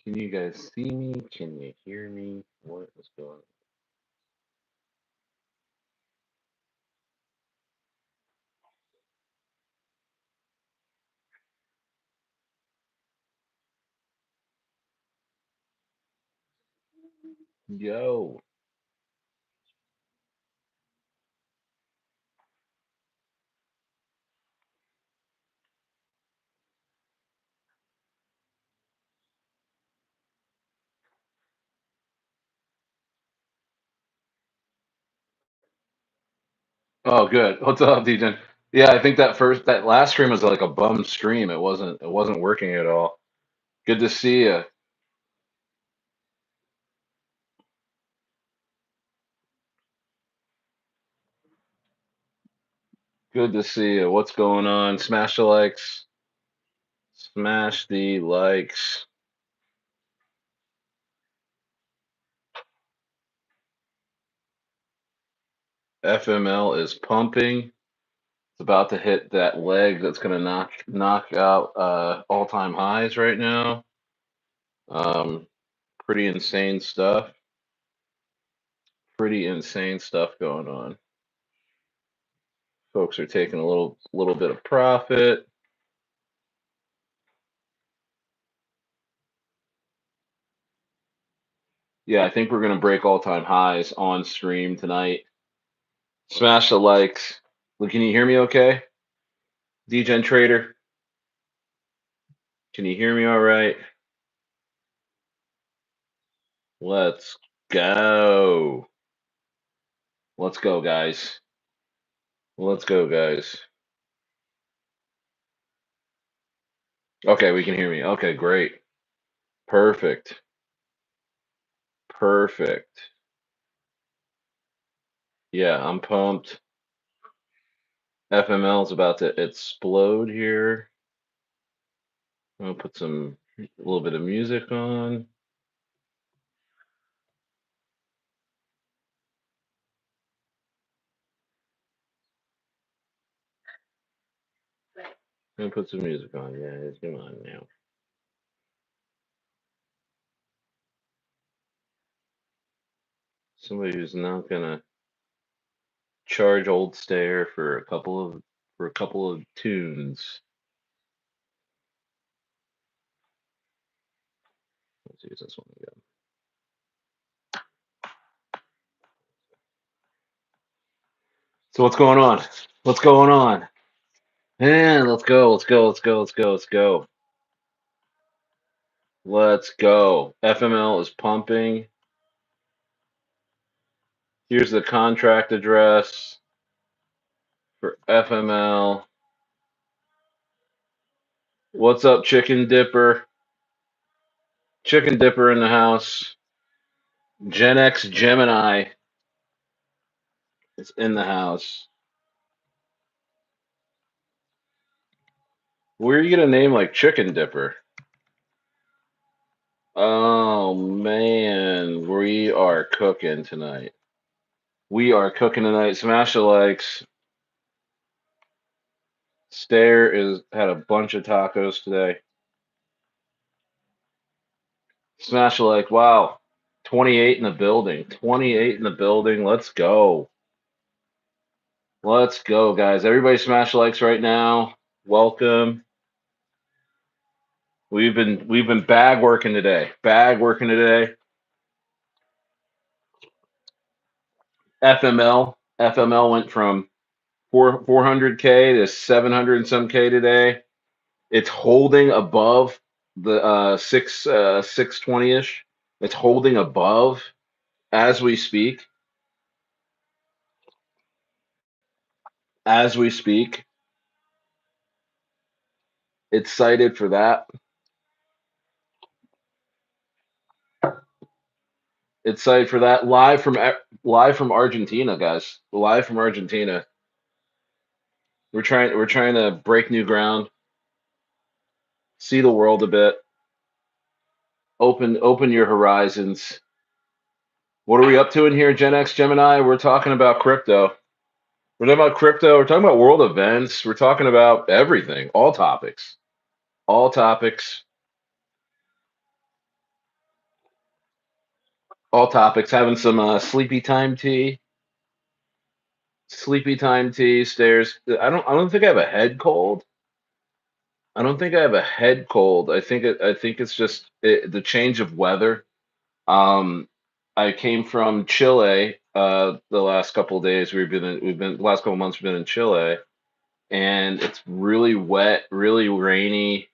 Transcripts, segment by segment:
Can you guys see me? Can you hear me? What is going on? Yo. Oh, good. What's up, DJ? Yeah, I think that last stream was like a bum stream. It wasn't working at all. Good to see you. Good to see you. What's going on? Smash the likes. Smash the likes. FML is pumping. It's about to hit that leg that's gonna knock out all-time highs right now. Um, pretty insane stuff. Pretty insane stuff going on. Folks are taking a little bit of profit. Yeah, I think we're gonna break all-time highs on stream tonight. Smash the likes. Look, can you hear me okay? DGen Trader, can you hear me all right? Let's go. Let's go, guys. Let's go, guys. Okay, we can hear me. Okay, great. Perfect. Perfect. Yeah, I'm pumped. FML is about to explode here. I'm gonna put a little bit of music on. I'm gonna put some music on. Yeah, come on now. Somebody who's not gonna charge old stare for a couple of tunes. Let's use this one again. So what's going on? What's going on? Man, let's go. Let's go. Let's go. Let's go. Let's go. Let's go. FML is pumping. Here's the contract address for FML. What's up, Chicken Dipper? Chicken Dipper in the house. Gen X Gemini is in the house. Where you get a name like Chicken Dipper? Oh man, we are cooking tonight. We are cooking tonight. Smash the likes. Stare is had a bunch of tacos today. Smash the like. Wow. 28 in the building. 28 in the building. Let's go. Let's go, guys. Everybody smash the likes right now. Welcome. We've been bag working today. Bag working today. FML went from 400K to 700 and some K today. It's holding above the 620ish. It's holding above as we speak. As we speak, it's cited for that. It's cited for that live from Argentina, guys. Live from Argentina. We're trying to break new ground, see the world a bit, open your horizons. What are we up to in here, Gen X Gemini? We're talking about crypto. We're talking about crypto. We're talking about world events. We're talking about everything, all topics, all topics. All topics. Having some sleepy time tea. Sleepy time tea. Stairs. I don't think I have a head cold. I don't think I have a head cold. I think it's just the change of weather. Um, I came from Chile the last couple of days. We've been the last couple of months we've been in Chile, and it's really wet, really rainy,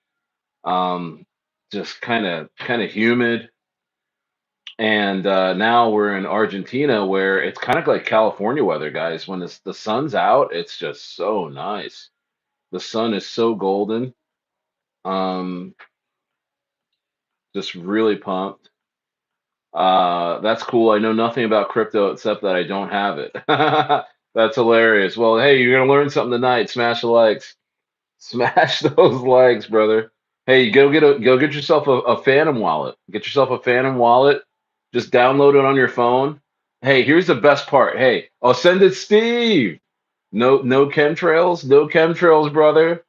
um, just kind of humid. And now we're in Argentina, where it's kind of like California weather, guys. When the sun's out, it's just so nice. The sun is so golden. Um, just really pumped. That's cool. I know nothing about crypto except that I don't have it. That's hilarious. Well, hey, you're gonna learn something tonight. Smash the likes. Smash those likes, brother. Hey, go get yourself a Phantom wallet. Get yourself a Phantom wallet. Just download it on your phone. Hey, here's the best part. Hey, I'll send it, Steve. No chemtrails. No chemtrails, brother.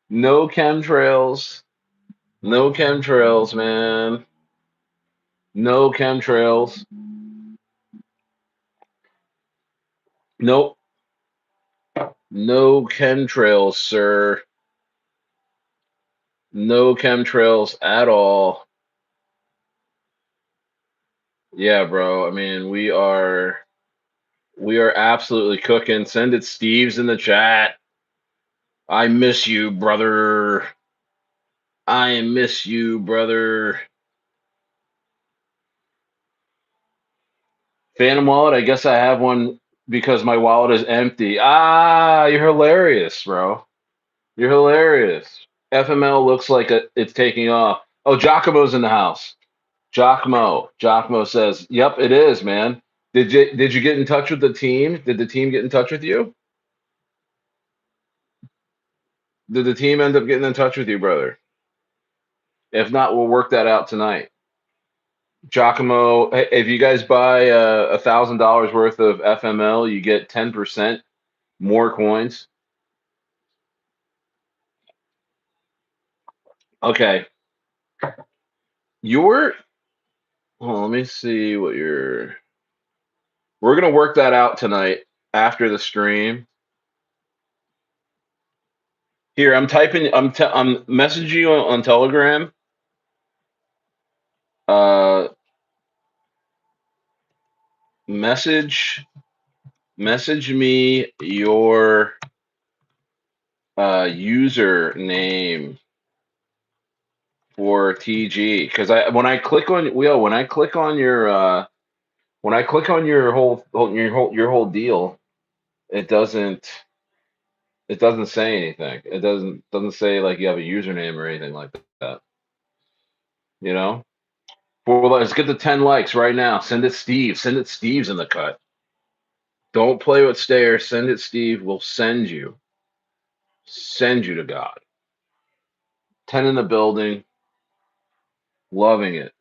No chemtrails. No chemtrails, man. No chemtrails. Nope. No chemtrails, sir. No chemtrails at all. Yeah, bro. I mean, we are absolutely cooking. Send it, Steve's in the chat. I miss you, brother. I miss you, brother. Phantom wallet. I guess I have one because my wallet is empty. Ah, you're hilarious, bro. You're hilarious. FML looks like it's taking off. Oh, Giacomo's in the house. Giacomo says, "Yep, it is, man." Did you get in touch with the team? Did the team get in touch with you? Did the team end up getting in touch with you, brother? If not, we'll work that out tonight. Giacomo, if you guys buy $1,000 worth of FML, you get 10% more coins. Okay, your let me see what your. We're gonna work that out tonight after the stream. Here, I'm typing. I'm messaging you on Telegram. Uh, message message me your username for TG because I when I click on when I click on your when I click on your whole deal, it doesn't say anything. It doesn't say like you have a username or anything like that. You know. Let's get the 10 likes right now. Send it Steve. Send it Steve's in the cut. Don't play with stairs. Send it Steve. We'll send you to God. 10 in the building. Loving it.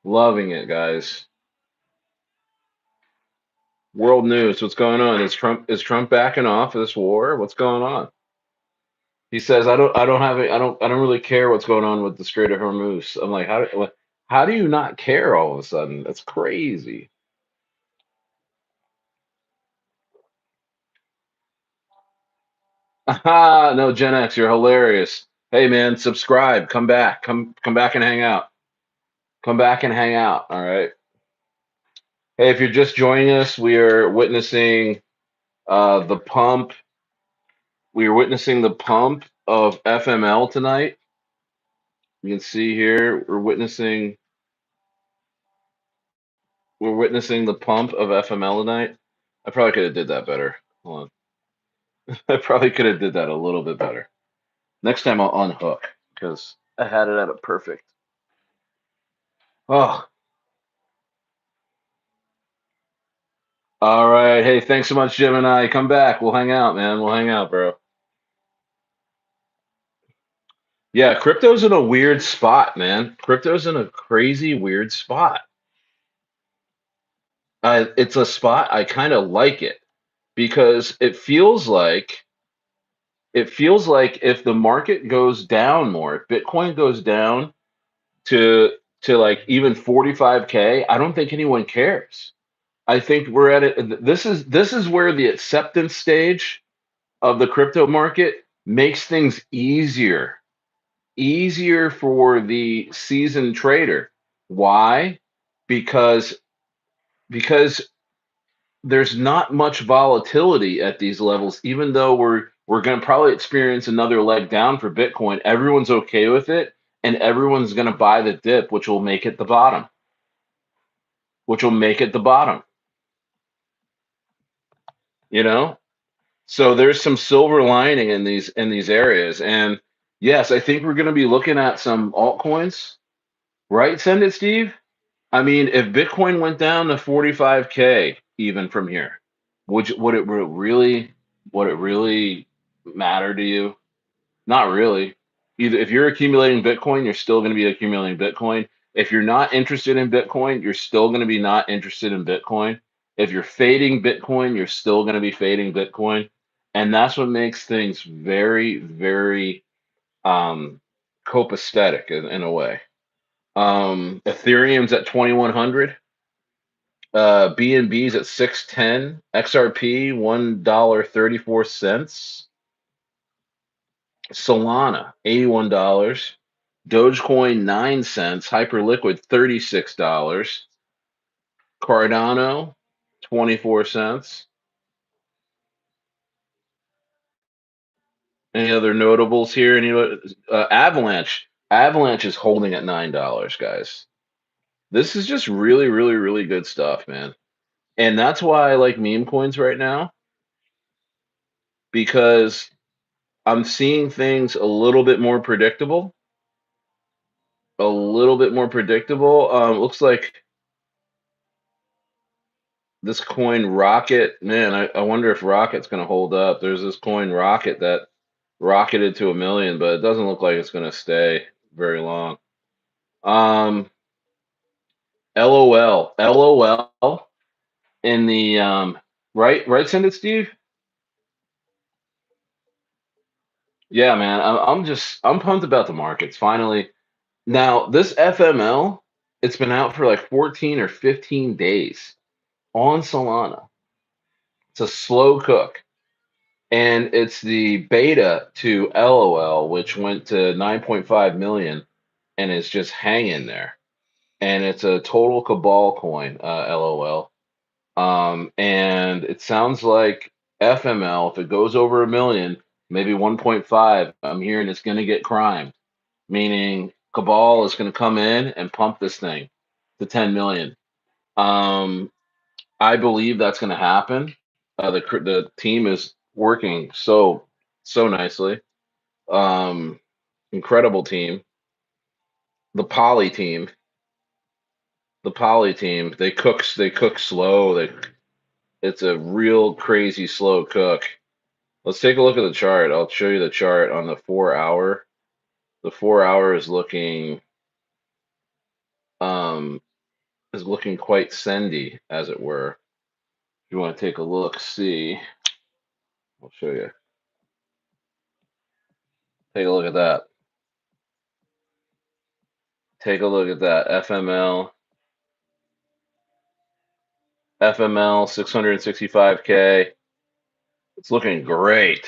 Loving it, guys. World news. What's going on? Is Trump backing off of this war? What's going on? He says I don't really care what's going on with the Strait of Hormuz. I'm like, how do you not care all of a sudden? That's crazy. Aha, no, Gen X, you're hilarious. Hey man, subscribe. Come back. Come back and hang out. Come back and hang out. All right. Hey, if you're just joining us, we are witnessing the pump. We are witnessing the pump of FML tonight. You can see here we're witnessing the pump of FML tonight. I probably could have did that better. Hold on. I probably could have did that a little bit better. Next time I'll unhook because I had it at a perfect. Oh, all right. Hey, thanks so much, Gemini. Come back. We'll hang out, man. We'll hang out, bro. Yeah, crypto's in a weird spot, man. Crypto's in a crazy weird spot. It's a spot I kind of like it because it feels like if the market goes down more, if Bitcoin goes down to to like even 45K, I don't think anyone cares. I think we're at it. This is where the acceptance stage of the crypto market makes things easier for the seasoned trader. Why? Because because there's not much volatility at these levels, even though we're going to probably experience another leg down for Bitcoin. Everyone's okay with it, and everyone's going to buy the dip, which will make it the bottom. Which will make it the bottom. You know, so there's some silver lining in these areas, and yes, I think we're going to be looking at some altcoins, right? Send it, Steve. I mean, if Bitcoin went down to 45K even from here, would it really matter to you? Not really. Either if you're accumulating Bitcoin, you're still going to be accumulating Bitcoin. If you're not interested in Bitcoin, you're still going to be not interested in Bitcoin. If you're fading Bitcoin, you're still going to be fading Bitcoin. And that's what makes things very, very copacetic in a way. Ethereum's at 2100. BNB's at 610. XRP $1.34. Solana $81. Dogecoin 9 cents. Hyperliquid $36. Cardano 24 cents. Any other notables here? Avalanche. Avalanche is holding at $9, guys. This is just really, really, really good stuff, man. And that's why I like meme coins right now, because I'm seeing things a little bit more predictable. A little bit more predictable. Looks like this coin Rocket, man, I wonder if Rocket's going to hold up. There's this coin Rocket that rocketed to 1 million, but it doesn't look like it's going to stay very long. LOL in the right, send it, Steve. Yeah, man, I'm pumped about the markets finally. Now this FML, it's been out for like 14 or 15 days on Solana. It's a slow cook. And it's the beta to LOL, which went to 9.5 million and is just hanging there. And it's a total cabal coin, LOL. And it sounds like FML, if it goes over 1 million, maybe 1.5, I'm hearing it's going to get crimed, meaning cabal is going to come in and pump this thing to 10 million. I believe that's going to happen. The team is working so nicely. Um, Incredible team. The Poly team. The Poly team. They cook slow. It's a real crazy slow cook. Let's take a look at the chart. I'll show you the chart on the 4 hour. The 4 hour um is looking quite sendy, as it were. If you want to take a look, see, I'll show you. Take a look at that. Take a look at that. FML 665K. It's looking great.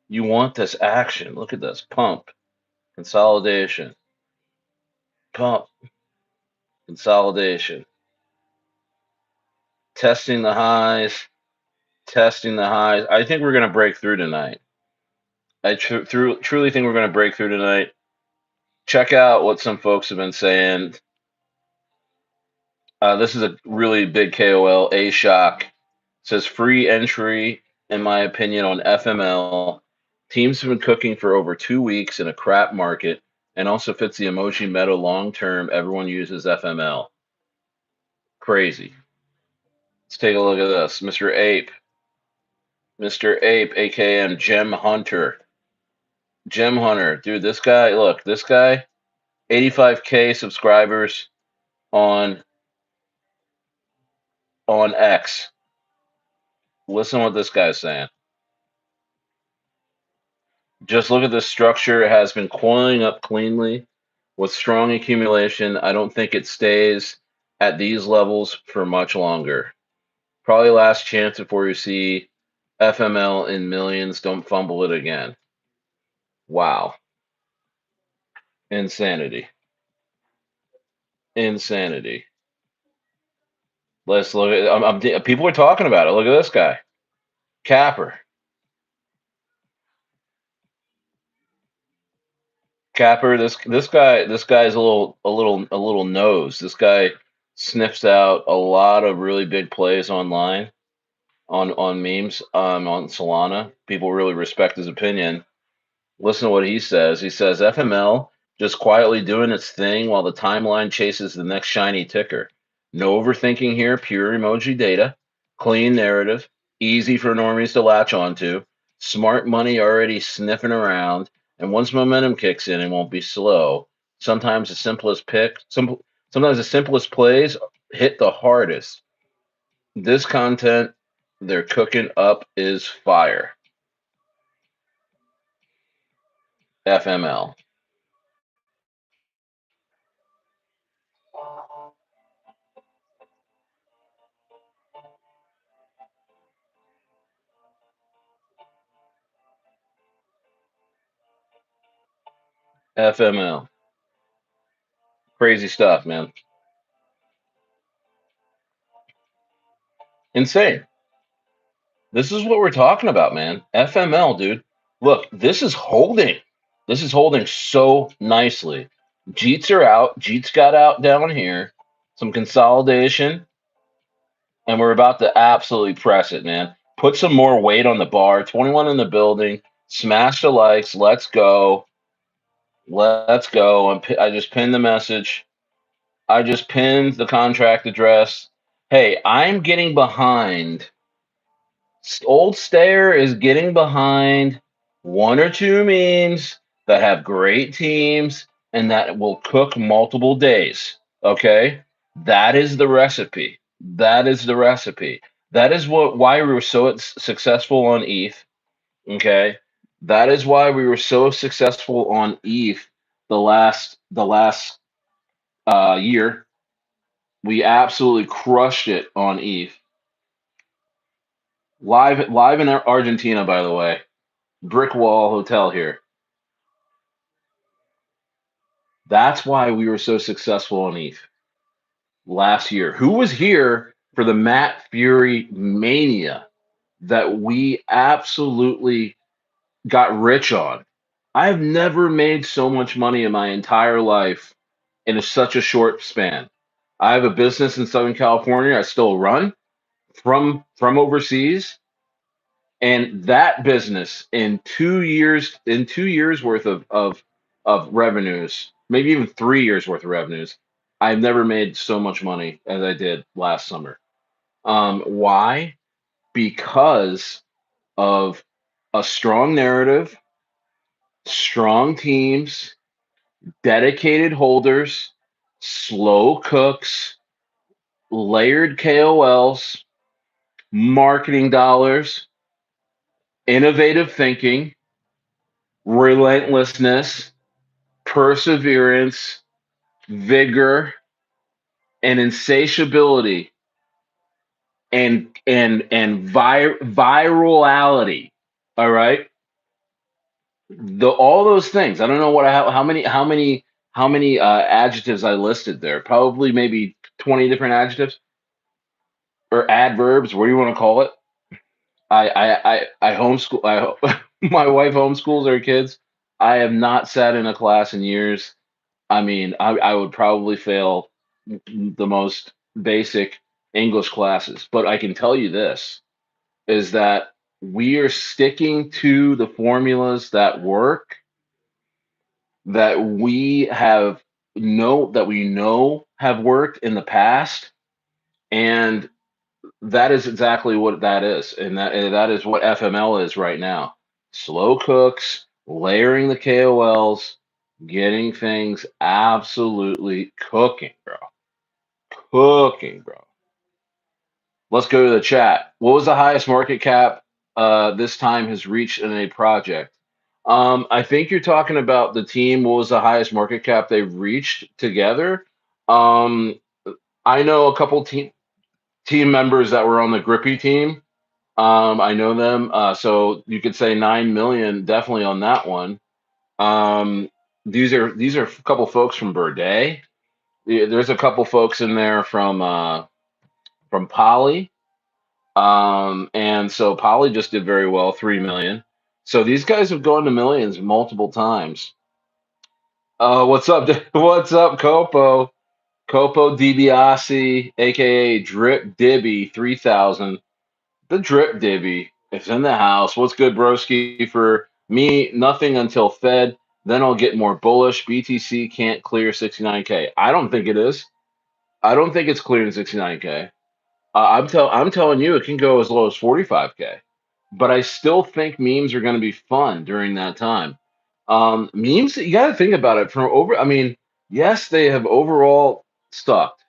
You want this action. Look at this pump, consolidation, pump, consolidation, testing the highs, testing the highs. I think we're going to break through tonight. I truly think we're going to break through tonight. Check out what some folks have been saying. This is a really big KOL. A Shock says free entry, in my opinion, on FML. Teams have been cooking for over 2 weeks in a crap market, and also fits the emoji meta long term. Everyone uses FML. Crazy. Let's take a look at this. Mr. Ape. Mr. Ape, aka Gem Hunter. Gem Hunter. Dude, this guy, look, this guy, 85K subscribers on X. Listen what this guy's saying. Just look at this structure. It has been coiling up cleanly. With strong accumulation, I don't think it stays at these levels for much longer. Probably last chance before you see FML in millions. Don't fumble it again. Wow. Insanity. Insanity. Let's look at. People are talking about it. Look at this guy, Capper. Capper. This guy's a little nose. This guy sniffs out a lot of really big plays online on memes on Solana. People really respect his opinion. Listen to what he says. He says FML just quietly doing its thing while the timeline chases the next shiny ticker. No overthinking here, pure emoji data, clean narrative, easy for normies to latch onto, smart money already sniffing around, and once momentum kicks in, it won't be slow. Sometimes the simplest plays hit the hardest. This content they're cooking up is fire. FML. FML. Crazy stuff, man. Insane. This is what we're talking about, man. FML, dude. Look, this is holding. This is holding so nicely. Jeets are out. Jeets got out down here. Some consolidation, and we're about to absolutely press it, man. Put some more weight on the bar. 21 in the building. Smash the likes. Let's go. Let's go. I just pinned the message. I just pinned the contract address. Hey, I'm getting behind. Old Stayer is getting behind one or two memes that have great teams and that will cook multiple days. Okay, that is the recipe. That is the recipe. That is why we were so successful on ETH. Okay, that is why we were so successful on ETH the last year. We absolutely crushed it on ETH. Live in Argentina, by the way. Brick wall hotel here. That's why we were so successful on ETH last year. Who was here for the Matt Fury mania that we absolutely got rich on? I've never made so much money in my entire life in such a short span. I have a business in Southern California I still run from overseas. And that business in 2 years worth of revenues, maybe even 3 years worth of revenues, I've never made so much money as I did last summer. Why? Because of a strong narrative, strong teams, dedicated holders, slow cooks, layered KOLs, marketing dollars, innovative thinking, relentlessness, perseverance, vigor, and insatiability, and virality. All right, all those things. I don't know how many adjectives I listed there. Probably maybe 20 different adjectives or adverbs. What do you want to call it? I homeschool. My wife homeschools our kids. I have not sat in a class in years. I mean, I would probably fail the most basic English classes. But I can tell you this is that we are sticking to the formulas that work, that we know have worked in the past, and that is exactly what that is, and that is what FML is right now. Slow cooks, layering the KOLs, getting things absolutely cooking, bro. Cooking, bro. Let's go to the chat. What was the highest market cap this time has reached in a project? I think you're talking about the team. What was the highest market cap they've reached together? Um, I know a couple team members that were on the Grippy team. I know them. So you could say 9 million definitely on that one. Um, these are a couple folks from Birday. There's a couple folks in there from Poly. And so Poly just did very well, 3 million. So these guys have gone to millions multiple times. What's up? What's up, Copo? Copo DiBiase, aka Drip Dibby 3000. The Drip Dibby is in the house. What's good, broski? For me, nothing until Fed. Then I'll get more bullish. BTC can't clear 69K. I don't think it is. I don't think it's clearing 69K. I'm telling you, it can go as low as 45K. But I still think memes are going to be fun during that time. Memes, you got to think about it from over. I mean, yes, they have overall sucked.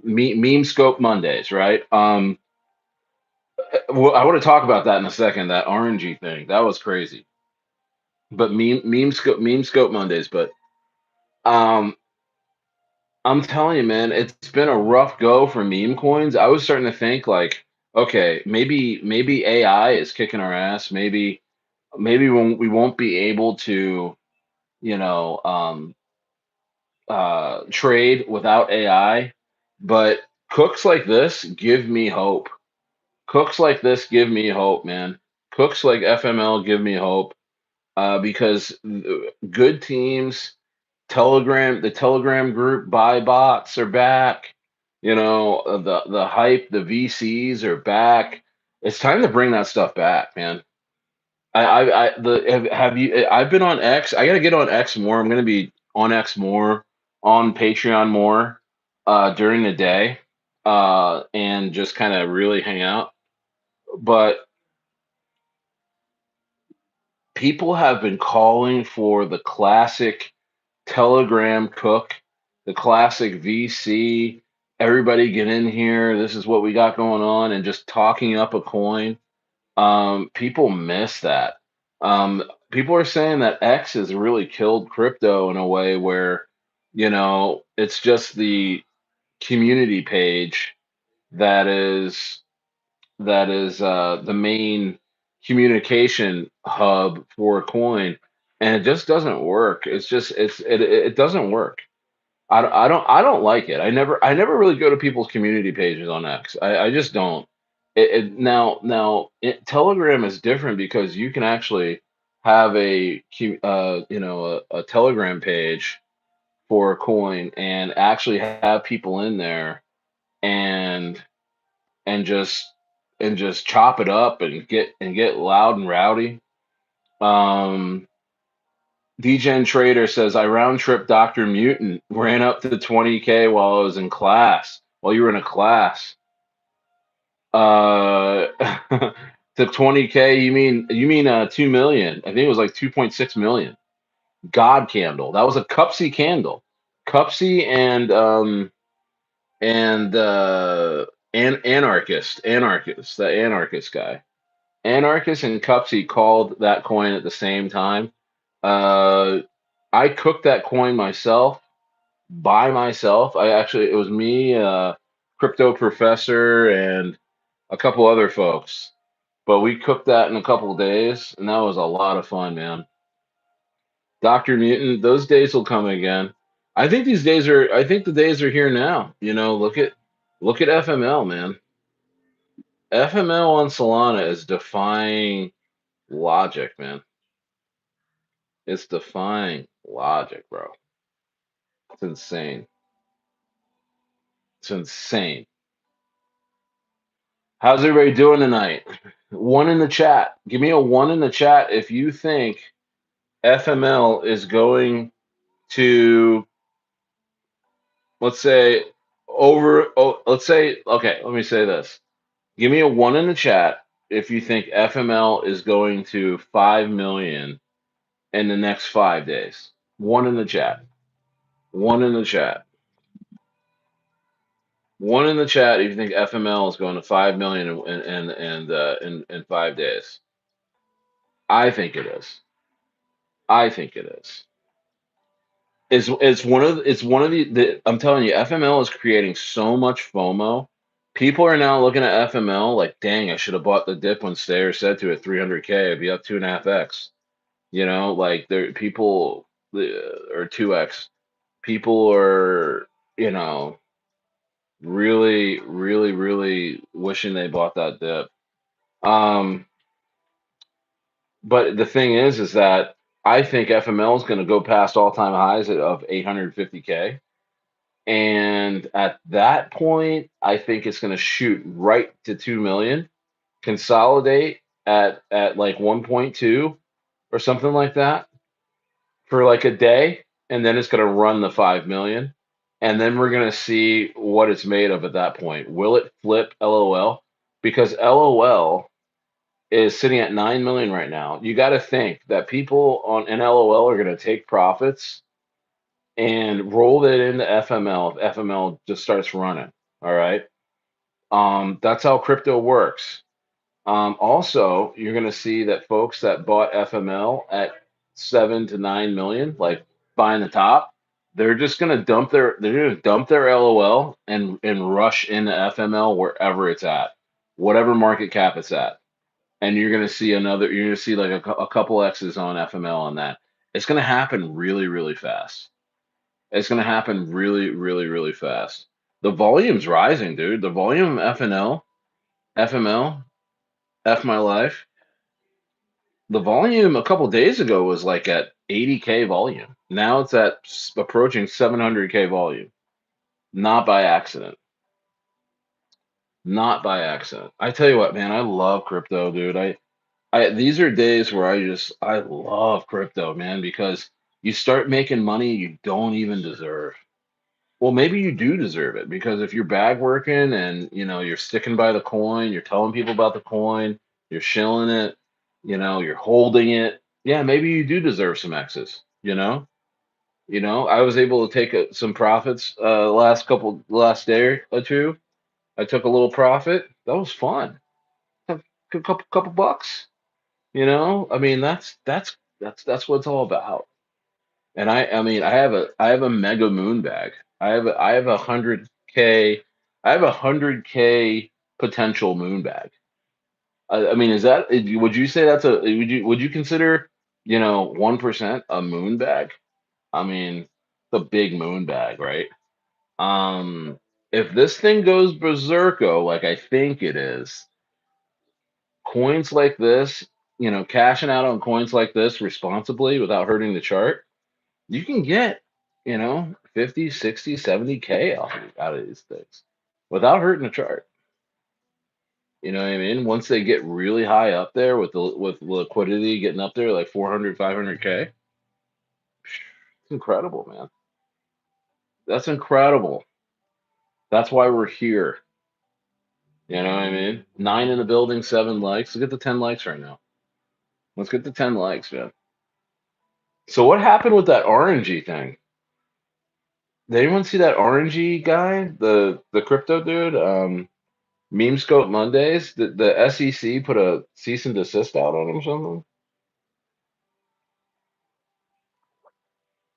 Meme scope Mondays, right? Well, I want to talk about that in a second. That orangey thing, that was crazy. But meme scope Mondays. But um, I'm telling you, man, it's been a rough go for meme coins. I was starting to think like, okay, maybe AI is kicking our ass. Maybe we won't be able to, you know, trade without AI. But cooks like this give me hope. Cooks like this give me hope, man. Cooks like FML give me hope because good teams, the Telegram group buy bots are back. The hype, the VCs are back. It's time to bring that stuff back, man. Have you? I've been on X. I got to get on X more. I'm going to be on X more, on Patreon more during the day, and just kind of really hang out. But people have been calling for the classic Telegram cook, the classic VC. Everybody get in here. This is what we got going on, and just talking up a coin. People miss that. People are saying that X has really killed crypto in a way where, it's just the community page that is the main communication hub for a coin, and it just doesn't work. It doesn't work. I don't like it. I never really go to people's community pages on X. I just don't. Telegram is different because you can actually have a Telegram page for a coin and actually have people in there and and just and just chop it up and get loud and rowdy. Um, DGen Trader says I round trip Dr. Mutant ran up to 20K while I was in class. While you were in a class. Uh to 20K, you mean 2 million. I think it was like 2.6 million. God candle. That was a Cupsy candle. Cupsy and anarchist, the anarchist guy. Anarchist and Cupsy called that coin at the same time. Uh, I cooked that coin myself by myself. It was me, crypto professor, and a couple other folks. But we cooked that in a couple of days, and that was a lot of fun, man. Dr. Mutant, those days will come again. I think the days are here now. Look at FML, man. FML on Solana is defying logic, man. It's defying logic, bro. It's insane. It's insane. How's everybody doing tonight? One in the chat. Give me a one in the chat if you think FML is going to, let's say, let's say, okay, let me say this. Give me a one in the chat if you think FML is going to 5 million in the next 5 days. One in the chat. One in the chat. One in the chat if you think FML is going to 5 million in 5 days. I think it is. I think it is. It's one of the I'm telling you, FML is creating so much FOMO. People are now looking at FML like, dang, I should have bought the dip when Stayer said to at 300K, I'd be up 2.5x. Like there people or 2x. People are, you know, really, really, really wishing they bought that dip. Um, but the thing is that I think FML is going to go past all-time highs of 850K. And at that point, I think it's going to shoot right to 2 million, consolidate at like 1.2 or something like that for like a day, and then it's going to run the 5 million. And then we're going to see what it's made of at that point. Will it flip LOL? Because LOL is sitting at 9 million right now. You got to think that people on in LOL are going to take profits and roll it into FML if FML just starts running. All right. That's how crypto works. Also, you're going to see that folks that bought FML at 7 to 9 million, like buying the top, they're just going to dump their LOL and rush into FML wherever it's at, whatever market cap it's at, and you're going to see like a couple X's on FML on that. It's going to happen really, really fast. It's going to happen really, really, really fast. The volume's rising, dude. The volume of FML, F my life. The volume a couple days ago was like at 80K volume. Now it's at approaching 700K volume. Not by accident. Not by accident. I tell you what, man, I love crypto, dude. These are days where I love crypto, man, because you start making money you don't even deserve. Well, maybe you do deserve it because if you're bag working and you're sticking by the coin, you're telling people about the coin, you're shilling it, you're holding it. Yeah, maybe you do deserve some X's. I was able to take some profits last day or two. I took a little profit. That was fun. Took a couple bucks. I mean that's what it's all about. And I mean, I have a mega moon bag. I have 100K. I have 100K potential moon bag. I mean, would you say would you consider 1% a moon bag? I mean, the big moon bag, right? Um, if this thing goes berserko like I think it is, coins like this, cashing out on coins like this responsibly without hurting the chart, you can get, 50, 60, 70K out of these things without hurting the chart. You know what I mean? Once they get really high up there with liquidity getting up there like 400, 500K, it's incredible, man. That's incredible. That's why we're here. You know what I mean? 9 in the building, 7 likes. Let's get the 10 likes right now. Let's get the 10 likes, man. So what happened with that RNG thing? Did anyone see that RNG guy, the crypto dude? Meme Scope Mondays, the SEC put a cease and desist out on him or something.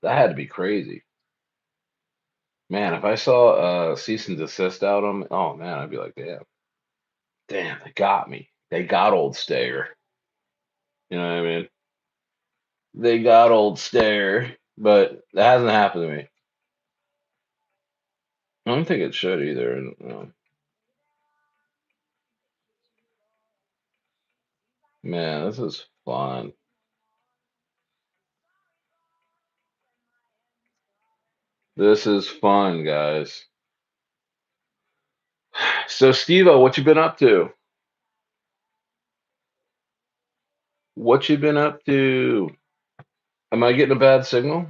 That had to be crazy, man. If I saw a cease and desist out on, oh man, I'd be like, damn, damn, they got me. They got old Stayer. You know what I mean? They got old Stayer, but that hasn't happened to me. I don't think it should either. Man, this is fun. This is fun, guys. So, Steve-O, what you been up to? What you been up to? Am I getting a bad signal?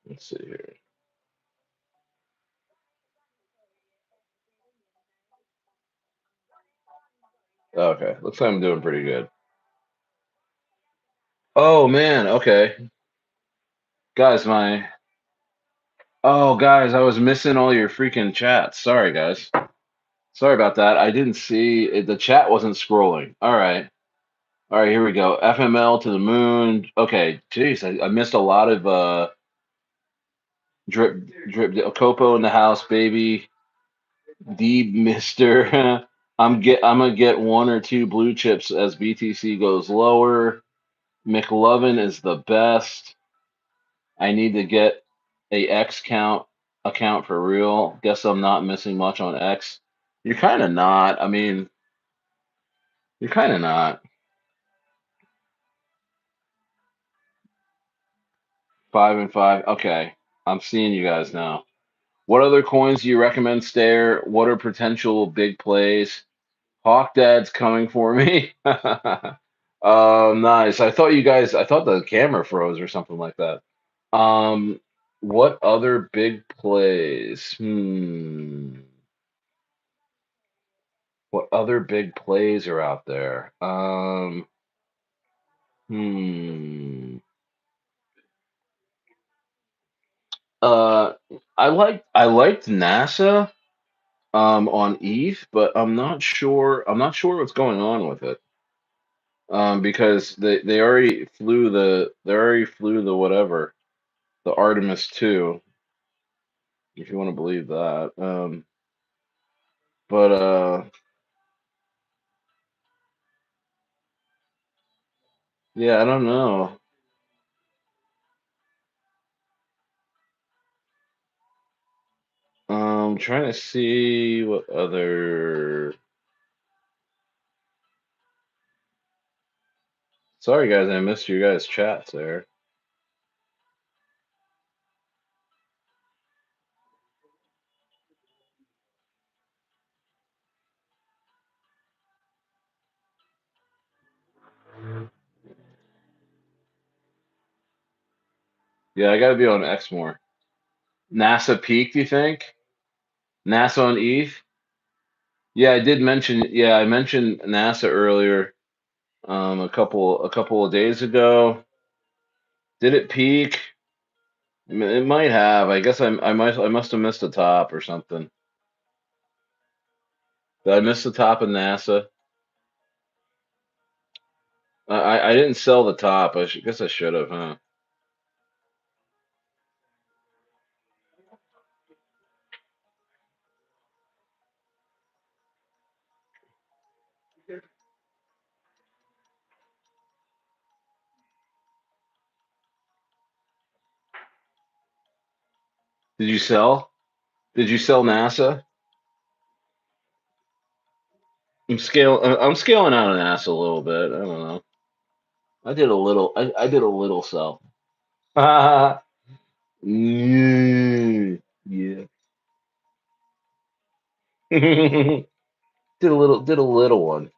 Let's see here. Okay, looks like I'm doing pretty good. Oh man, okay. Guys, guys, I was missing all your freaking chats. Sorry, guys. Sorry about that. I didn't see it, the chat wasn't scrolling. All right. All right, here we go. FML to the moon. Okay, jeez, I missed a lot of drip Copo in the house, baby. D Mister. I'm gonna get one or two blue chips as BTC goes lower. McLovin is the best. I need to get a X count account for real. Guess I'm not missing much on X. You're kind of not. I mean, you're kind of not. 5 and 5. Okay, I'm seeing you guys now. What other coins do you recommend, Stare? What are potential big plays? Hawk Dad's coming for me. Nice. I thought the camera froze or something like that. Um, what other big plays? What other big plays are out there? Hmm. Uh, I liked NASA on ETH, but I'm not sure what's going on with it. Because they already flew the whatever, the Artemis 2, if you want to believe that. But yeah, I don't know. Trying to see what other. Sorry guys, I missed you guys' chats there. Yeah, I gotta be on X more. NASA peak, do you think? NASA on ETH? Yeah, I did mention. Yeah, I mentioned NASA earlier. A couple of days ago. Did it peak? It might have. I must have missed the top or something. Did I miss the top of NASA? I didn't sell the top. Guess I should have, huh? Did you sell? Did you sell NASA? I'm scaling out on NASA a little bit. I don't know. I did a little. I did a little sell. Yeah. Yeah. Did a little one.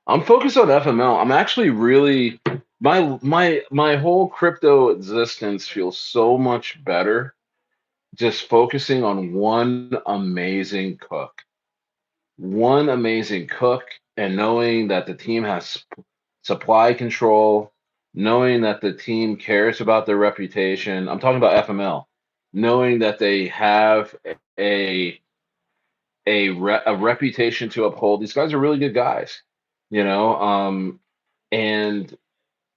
I'm focused on FML. I'm actually really my whole crypto existence feels so much better just focusing on one amazing cook, and knowing that the team has supply control, knowing that the team cares about their reputation. I'm talking about FML, knowing that they have a a reputation to uphold. These guys are really good guys, you know, and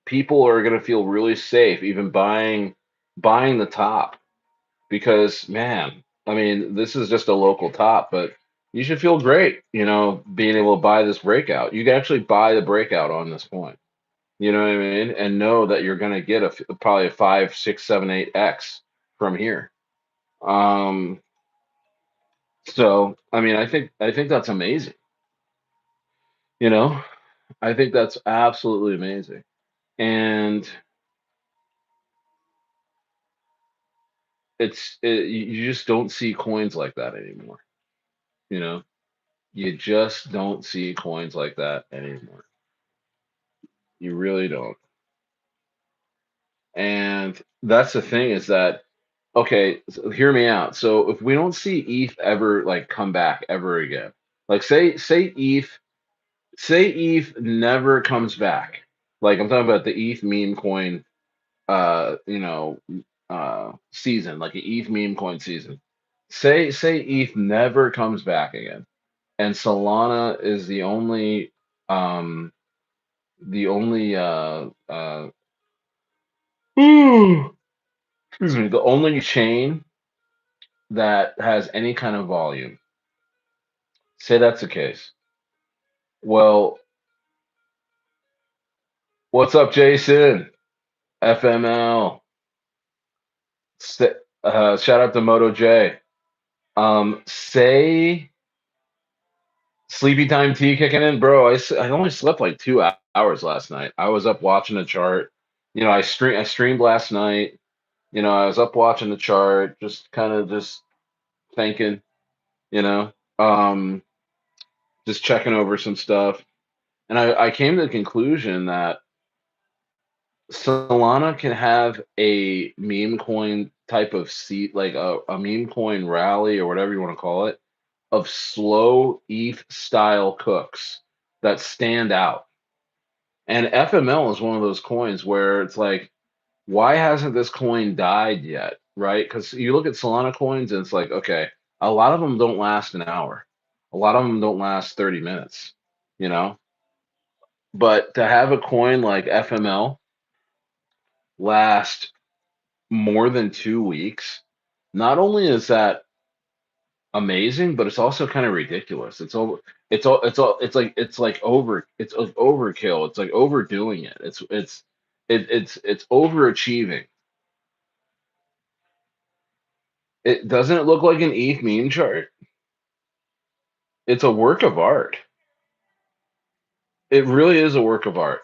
people are going to feel really safe even buying the top because man, I mean, this is just a local top, but you should feel great, being able to buy this breakout. You can actually buy the breakout on this point. You know what I mean? And know that you're going to get probably a 5, 6, 7, 8x from here. Um, so I mean, I think that's amazing. You know, I think that's absolutely amazing. And you just don't see coins like that anymore. You know, you just don't see coins like that anymore. You really don't. And that's the thing is that, okay, so hear me out. So if we don't see ETH ever like come back ever again, like say ETH never comes back. Like I'm talking about the ETH meme coin season, like an ETH meme coin season. Say ETH never comes back again and Solana is um the only excuse me, the only chain that has any kind of volume. Say that's the case. Well, what's up, Jason? FML. Shout out to Moto J. Say Sleepy Time Tea kicking in, bro. I only slept like 2 hours last night. I was up watching the chart. I streamed last night. I was up watching the chart, just kind of just thinking. You know, um, just checking over some stuff, and I came to the conclusion that Solana can have a meme coin type of seat, like a meme coin rally or whatever you want to call it, of slow ETH style cooks that stand out. And FML is one of those coins where it's like, why hasn't this coin died yet? Right? Because you look at Solana coins and it's like, okay, a lot of them don't last an hour, a lot of them don't last 30 minutes, you know? But to have a coin like FML last more than 2 weeks, not only is that amazing, but it's also kind of ridiculous. It's like overkill. It's like overdoing it. It's overachieving. It doesn't it look like an ETH meme chart? It's a work of art. It really is a work of art.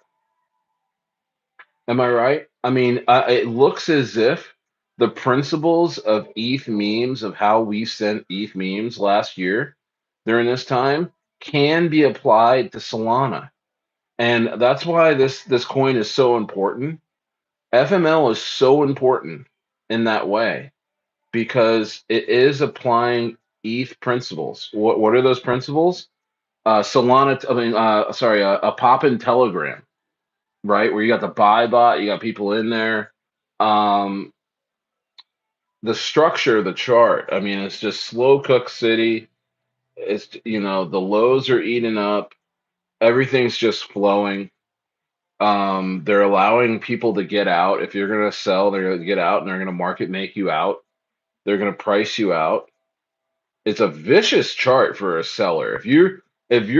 Am I right? I mean, it looks as if the principles of ETH memes, of how we sent ETH memes last year during this time, can be applied to Solana. And that's why this coin is so important. FML is so important in that way because it is applying ETH principles. What are those principles? Solana, I mean, sorry, a pop in Telegram, right? Where you got the buy bot, you got people in there. Um, the structure of the chart, I mean, it's just slow cook city. It's the lows are eating up, everything's just flowing. They're allowing people to get out. If you're gonna sell, they're gonna get out and they're gonna market make you out. They're gonna price you out. It's a vicious chart for a seller. If you're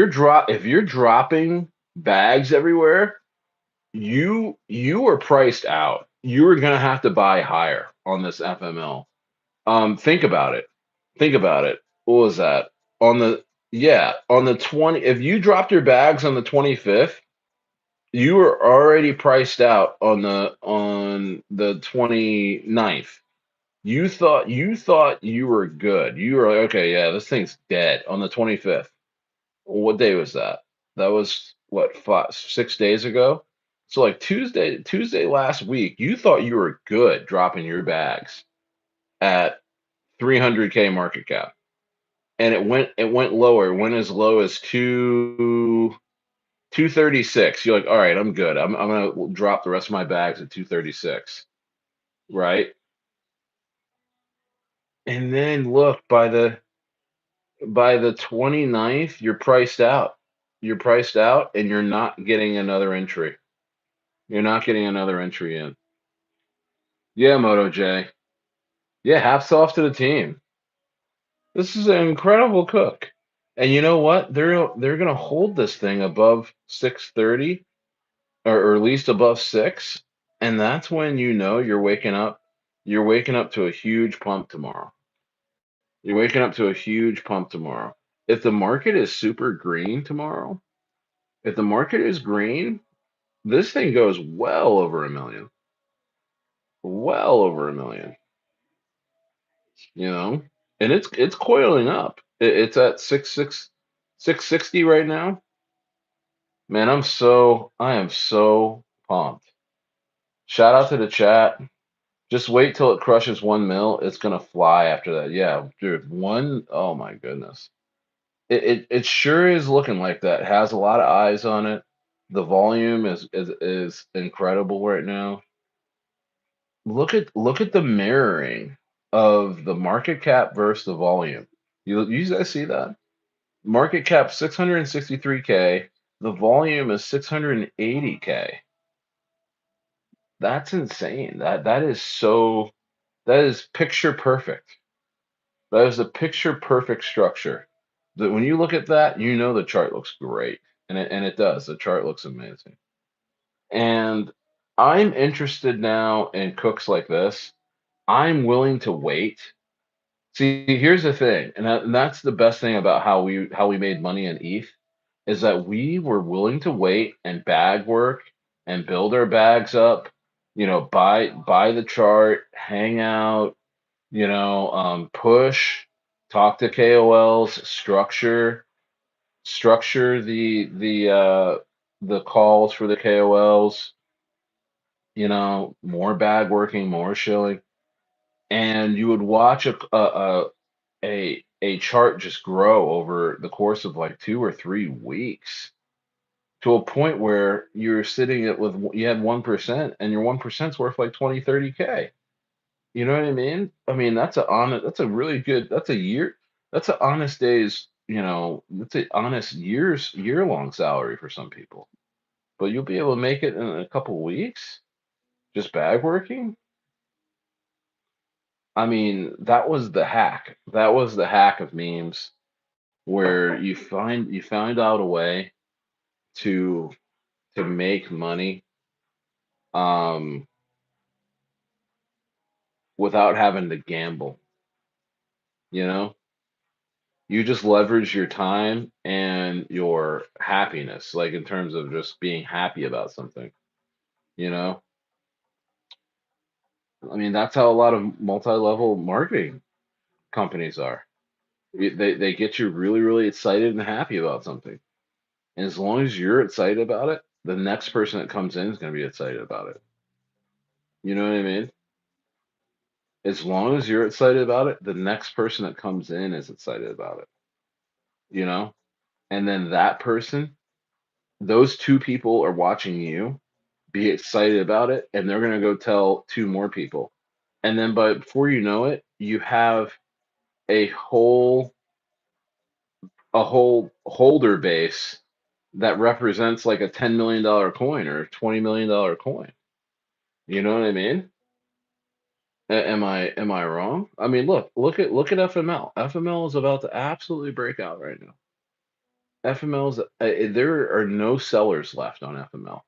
dropping bags everywhere, you are priced out. You are gonna have to buy higher on this FML. Think about it. Think about it. What was that? On the Yeah, on the 20, if you dropped your bags on the 25th, you were already priced out on the 29th. You thought you were good. You were like, okay, yeah, this thing's dead on the 25th. What day was that? That was what, 6 days ago? So like Tuesday last week, you thought you were good dropping your bags at 300K market cap. And it went lower. It went as low as 236. You're like, all right, I'm good. I'm gonna drop the rest of my bags at 236, right? And then look, by the 29th, you're priced out. You're priced out, and you're not getting another entry. You're not getting another entry in. Yeah, Moto J. Yeah, hats off to the team. This is an incredible cook. And you know what? They're gonna hold this thing above 630, or at least above six. And that's when you're waking up. You're waking up to a huge pump tomorrow. You're waking up to a huge pump tomorrow. If the market is super green tomorrow, if the market is green, this thing goes well over a million. Well over a million, you know? And it's coiling up. It's at 660 right now. Man, I am so pumped. Shout out to the chat. Just wait till it crushes 1 mil. It's gonna fly after that. Yeah, dude. Oh my goodness. It sure is looking like that. It has a lot of eyes on it. The volume is incredible right now. Look at the mirroring of the market cap versus the volume. You guys see that? Market cap 663K. The volume is 680K. That's insane. That is picture perfect. That is a picture perfect structure. That when you look at that, you know the chart looks great. And it does. The chart looks amazing. And I'm interested now in cooks like this. I'm willing to wait. See, here's the thing, and that's the best thing about how we made money in ETH is that we were willing to wait and bag work and build our bags up, buy the chart, hang out, push, talk to KOLs, structure the calls for the KOLs, more bag working, more shilling, and you would watch a chart just grow over the course of like 2 or 3 weeks to a point where you're sitting at you had 1% and your 1%'s worth like 20, 30K. You know what I mean? I mean, that's a really good, that's a year, that's a honest day's, that's a honest year long salary for some people. But you'll be able to make it in a couple weeks just bag working. I mean, that was the hack. That was the hack of memes where you find out a way to make money um without having to gamble, you know? You just leverage your time and your happiness, like in terms of just being happy about something, you know? I mean, that's how a lot of multi-level marketing companies are. They get you really, really excited and happy about something. And as long as you're excited about it, the next person that comes in is going to be excited about it. You know what I mean? As long as you're excited about it, the next person that comes in is excited about it, you know? And then that person, those two people are watching you be excited about it, and they're going to go tell two more people. And then before you know it, you have a whole holder base that represents like a $10 million coin or a $20 million coin. You know what I mean? Am I wrong? I mean, look at FML. FML is about to absolutely break out right now. FML's there are no sellers left on FML.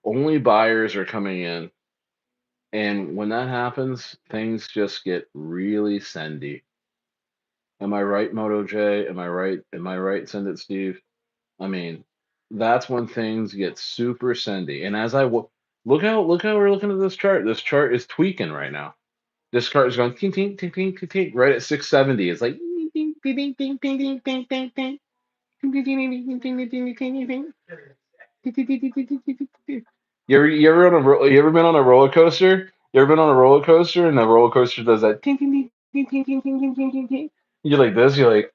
Only buyers are coming in, and when that happens, things just get really sendy. Am I right, Moto J? Am I right? Am I right? Send it, Steve. I mean, that's when things get super sendy. And look how we're looking at this chart. This chart is tweaking right now. This chart is going ting ting ting ting ting ting right at 670. It's like ting ting ting ting ting ting ting ting ting. You ever been on a roller coaster? You ever been on a roller coaster and the roller coaster does that ting ting ting ting ting ting ting ting ting ting? You're like this. You're like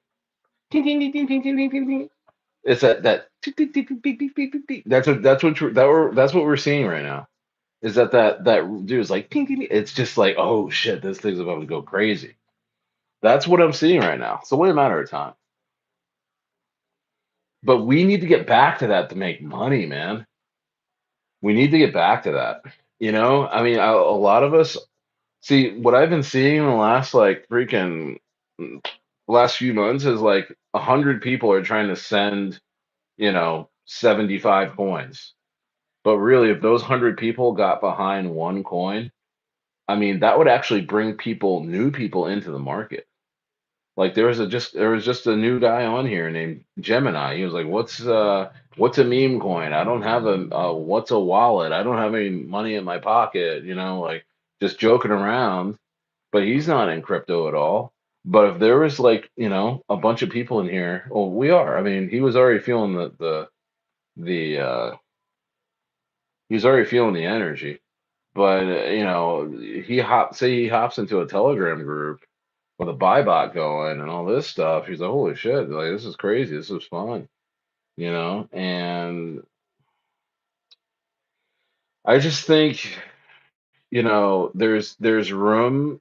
ting ting ting ting ting ting ting ting. It's that that's what we're seeing right now. Is that dude is like ting, ting, ting. It's just like, oh shit, this thing's about to go crazy. That's what I'm seeing right now. It's only a matter of time. But we need to get back to that to make money, man. We need to get back to that. I mean, a lot of us see what I've been seeing in the last like freaking last few months is like 100 people are trying to send, 75 coins. But really, if those 100 people got behind one coin, I mean, that would actually bring new people into the market. Like there was just a new guy on here named Gemini. He was like, what's a meme coin? I don't have what's a wallet? I don't have any money in my pocket, like just joking around. But he's not in crypto at all. But if there was like, a bunch of people in here, well, we are. I mean, he was already feeling the energy. But he hops into a Telegram group with a buy bot going and all this stuff. He's like, holy shit, like this is crazy. This is fun, And I just think, there's room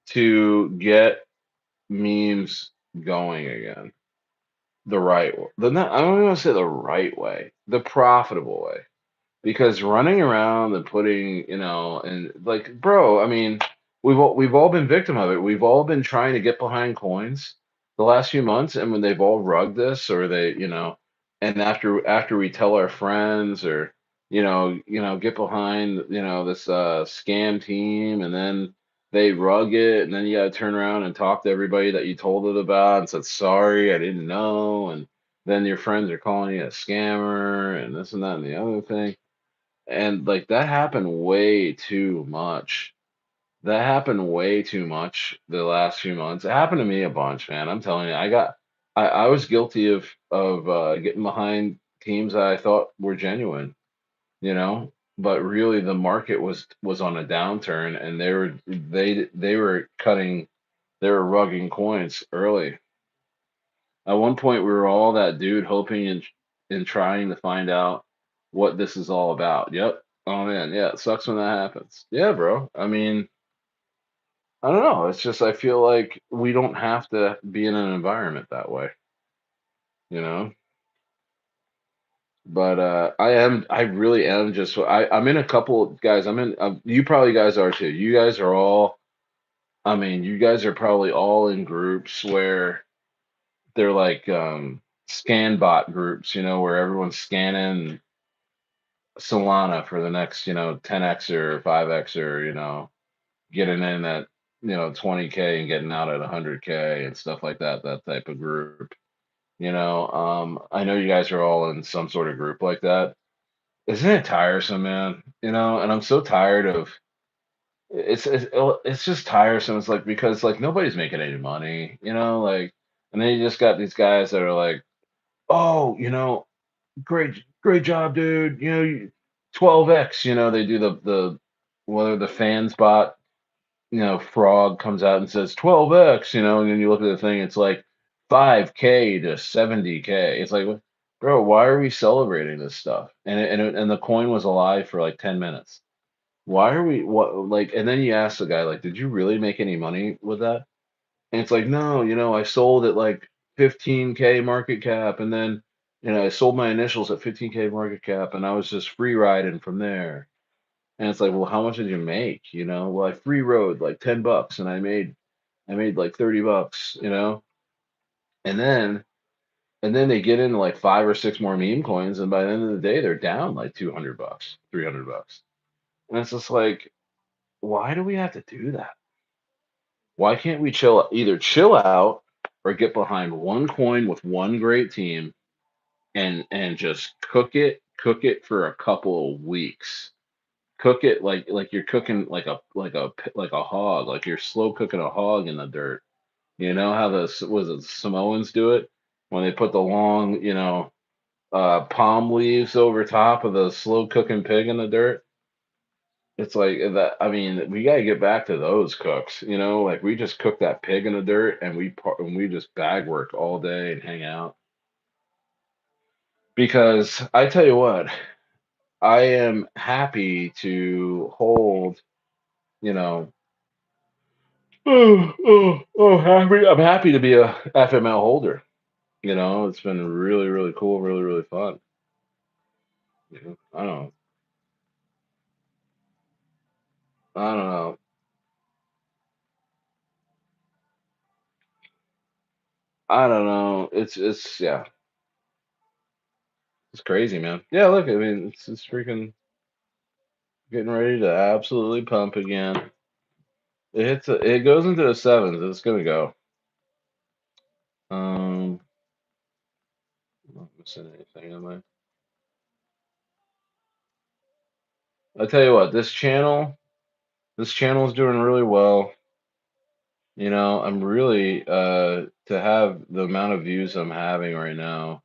to get memes going again. The right, the not, I don't even want to say the right way, the profitable way. Because running around and putting, and like, bro, I mean, we've all been victim of it. We've all been trying to get behind coins the last few months, and when they've all rugged this, or and after we tell our friends, or get behind, this scam team, and then they rug it, and then you gotta turn around and talk to everybody that you told it about and said, sorry, I didn't know, and then your friends are calling you a scammer and this and that and the other thing. And like that happened way too much. That happened way too much the last few months. It happened to me a bunch, man. I'm telling you, I was guilty of getting behind teams that I thought were genuine, you know, but really the market was on a downturn, and they were cutting, they were rugging coins early. At one point, we were all that dude hoping and trying to find out what this is all about. Yep. Oh man, yeah, it sucks when that happens. Yeah, bro. I mean, I don't know. It's just I feel like we don't have to be in an environment that way, you know. But I really am just. I'm in a couple guys. I'm in. You probably guys are too. You guys are all. I mean, you guys are probably all in groups where they're like scan bot groups, where everyone's scanning Solana for the next, 10x or 5x, or, getting in at, 20K and getting out at 100K and stuff like that, that type of group. I know you guys are all in some sort of group like that. Isn't it tiresome, man? And I'm so tired of it's just tiresome. It's like because like nobody's making any money, like, and then you just got these guys that are like, oh, great job, dude. 12x. They do the whether the fans bot, frog comes out and says 12x. And then you look at the thing, it's like 5K to 70K. It's like, bro, why are we celebrating this stuff? And the coin was alive for like 10 minutes. Why are we what like? And then you ask the guy like, did you really make any money with that? And it's like, no, I sold at like 15K market cap, and then, I sold my initials at 15K market cap, and I was just free riding from there. And it's like, well, how much did you make? Well, I free rode like $10, and I made like $30, and then they get into like five or six more meme coins, and by the end of the day, they're down like $200, $300. And it's just like, why do we have to do that? Why can't we either chill out or get behind one coin with one great team, and just cook it for a couple of weeks. Cook it like you're cooking like a hog, like you're slow cooking a hog in the dirt. You know how was it Samoans do it when they put the long, palm leaves over top of the slow cooking pig in the dirt? It's like that. I mean, we gotta get back to those cooks. Like we just cook that pig in the dirt, and we just bag work all day and hang out. Because I tell you what, I am happy to hold. You know, happy. I'm happy to be a FML holder. It's been really, really cool, really, really fun. I don't know. I don't know. I don't know. It's yeah, it's crazy, man. Yeah, look, I mean, it's freaking getting ready to absolutely pump again. It goes into the sevens. It's gonna go. I'm not missing anything, am I? I tell you what, this channel is doing really well. I'm really to have the amount of views I'm having right now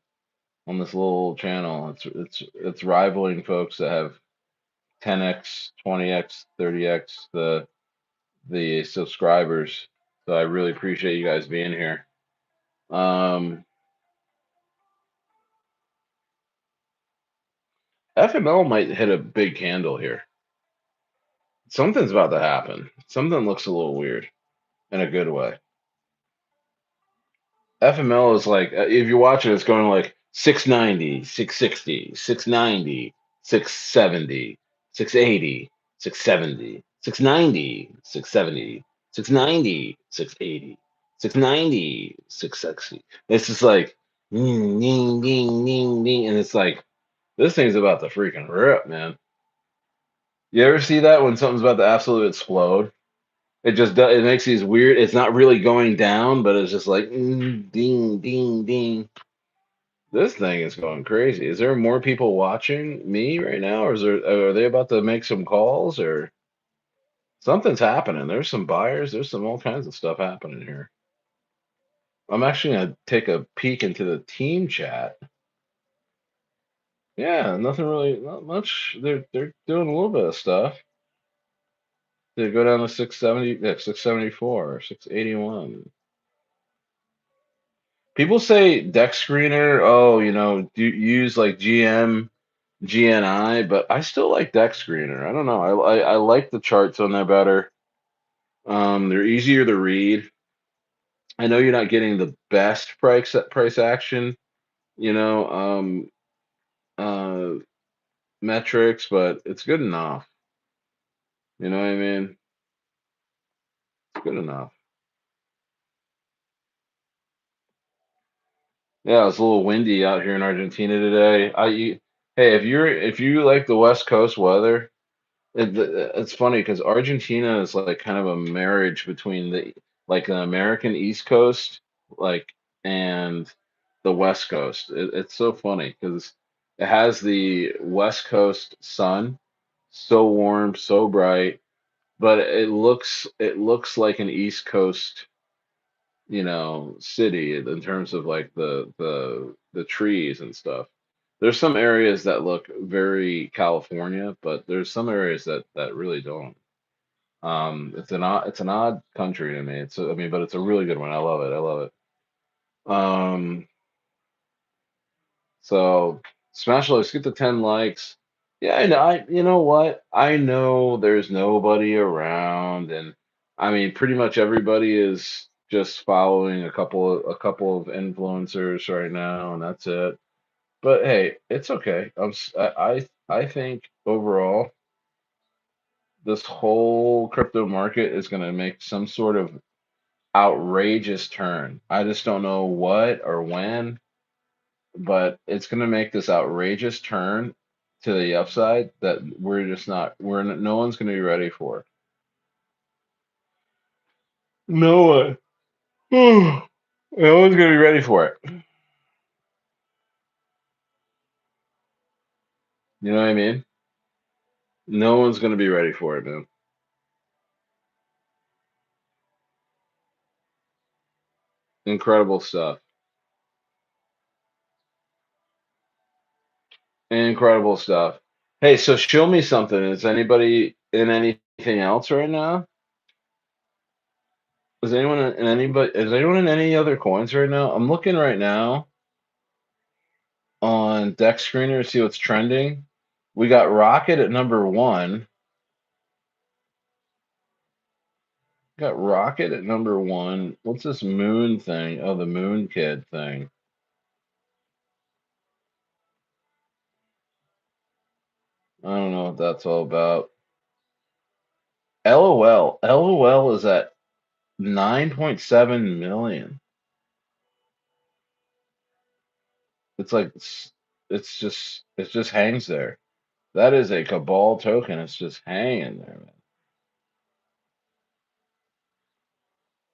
on this little channel. It's rivaling folks that have 10x, 20x, 30x the subscribers. So I really appreciate you guys being here. Um, FML might hit a big candle here. Something's about to happen. Something looks a little weird in a good way. FML is like if you watch it, it's going like 690, 660, 690, 670, 680, 670, 690, 670, 690, 680, 690, 660. It's just like ding, ding, ding, ding, ding, and it's like this thing's about to freaking rip, man. You ever see that when something's about to absolutely explode? It just does, it makes these weird. It's not really going down, but it's just like ding, ding, ding. This thing is going crazy. Is there more people watching me right now, or are they about to make some calls, or something's happening? There's some buyers. There's some all kinds of stuff happening here. I'm actually gonna take a peek into the team chat. Yeah, nothing really, not much. They're doing a little bit of stuff. They go down to 670, yeah, 674, 681. People say deck screener, oh, do use like GM, GNI, but I still like deck screener. I don't know. I like the charts on there better. They're easier to read. I know you're not getting the best price action, you know, uh, metrics, but it's good enough. You know what I mean? It's good enough. Yeah, it's a little windy out here in Argentina today. Hey, if you like the West Coast weather. It's funny because Argentina is like kind of a marriage between the like an American East Coast like and the West Coast. It's so funny because it has the West Coast sun, so warm, so bright, but it looks like an East Coast, city in terms of like the trees and stuff. There's some areas that look very California, but there's some areas that really don't. It's an odd country to me. I mean, but it's a really good one. I love it. I love it. So smash likes, get to 10 likes. Yeah, I know. You know what? I know there's nobody around, and I mean, pretty much everybody is just following a couple of influencers right now, and that's it. But hey, it's okay. I think overall, this whole crypto market is going to make some sort of outrageous turn. I just don't know what or when, but it's going to make this outrageous turn to the upside that no one's going to be ready for. No one. No one's going to be ready for it. You know what I mean? No one's going to be ready for it, man. Incredible stuff. Incredible stuff. Hey, so show me something. Is anybody in anything else right now? Is anyone in any other coins right now? I'm looking right now on Deck Screener to see what's trending. We got Rocket at number one. Got Rocket at number one. What's this Moon thing? Oh, the Moon Kid thing. I don't know what that's all about. LOL. LOL is at 9.7 million. It's like it just hangs there. That is a Cabal token. It's just hanging there, man.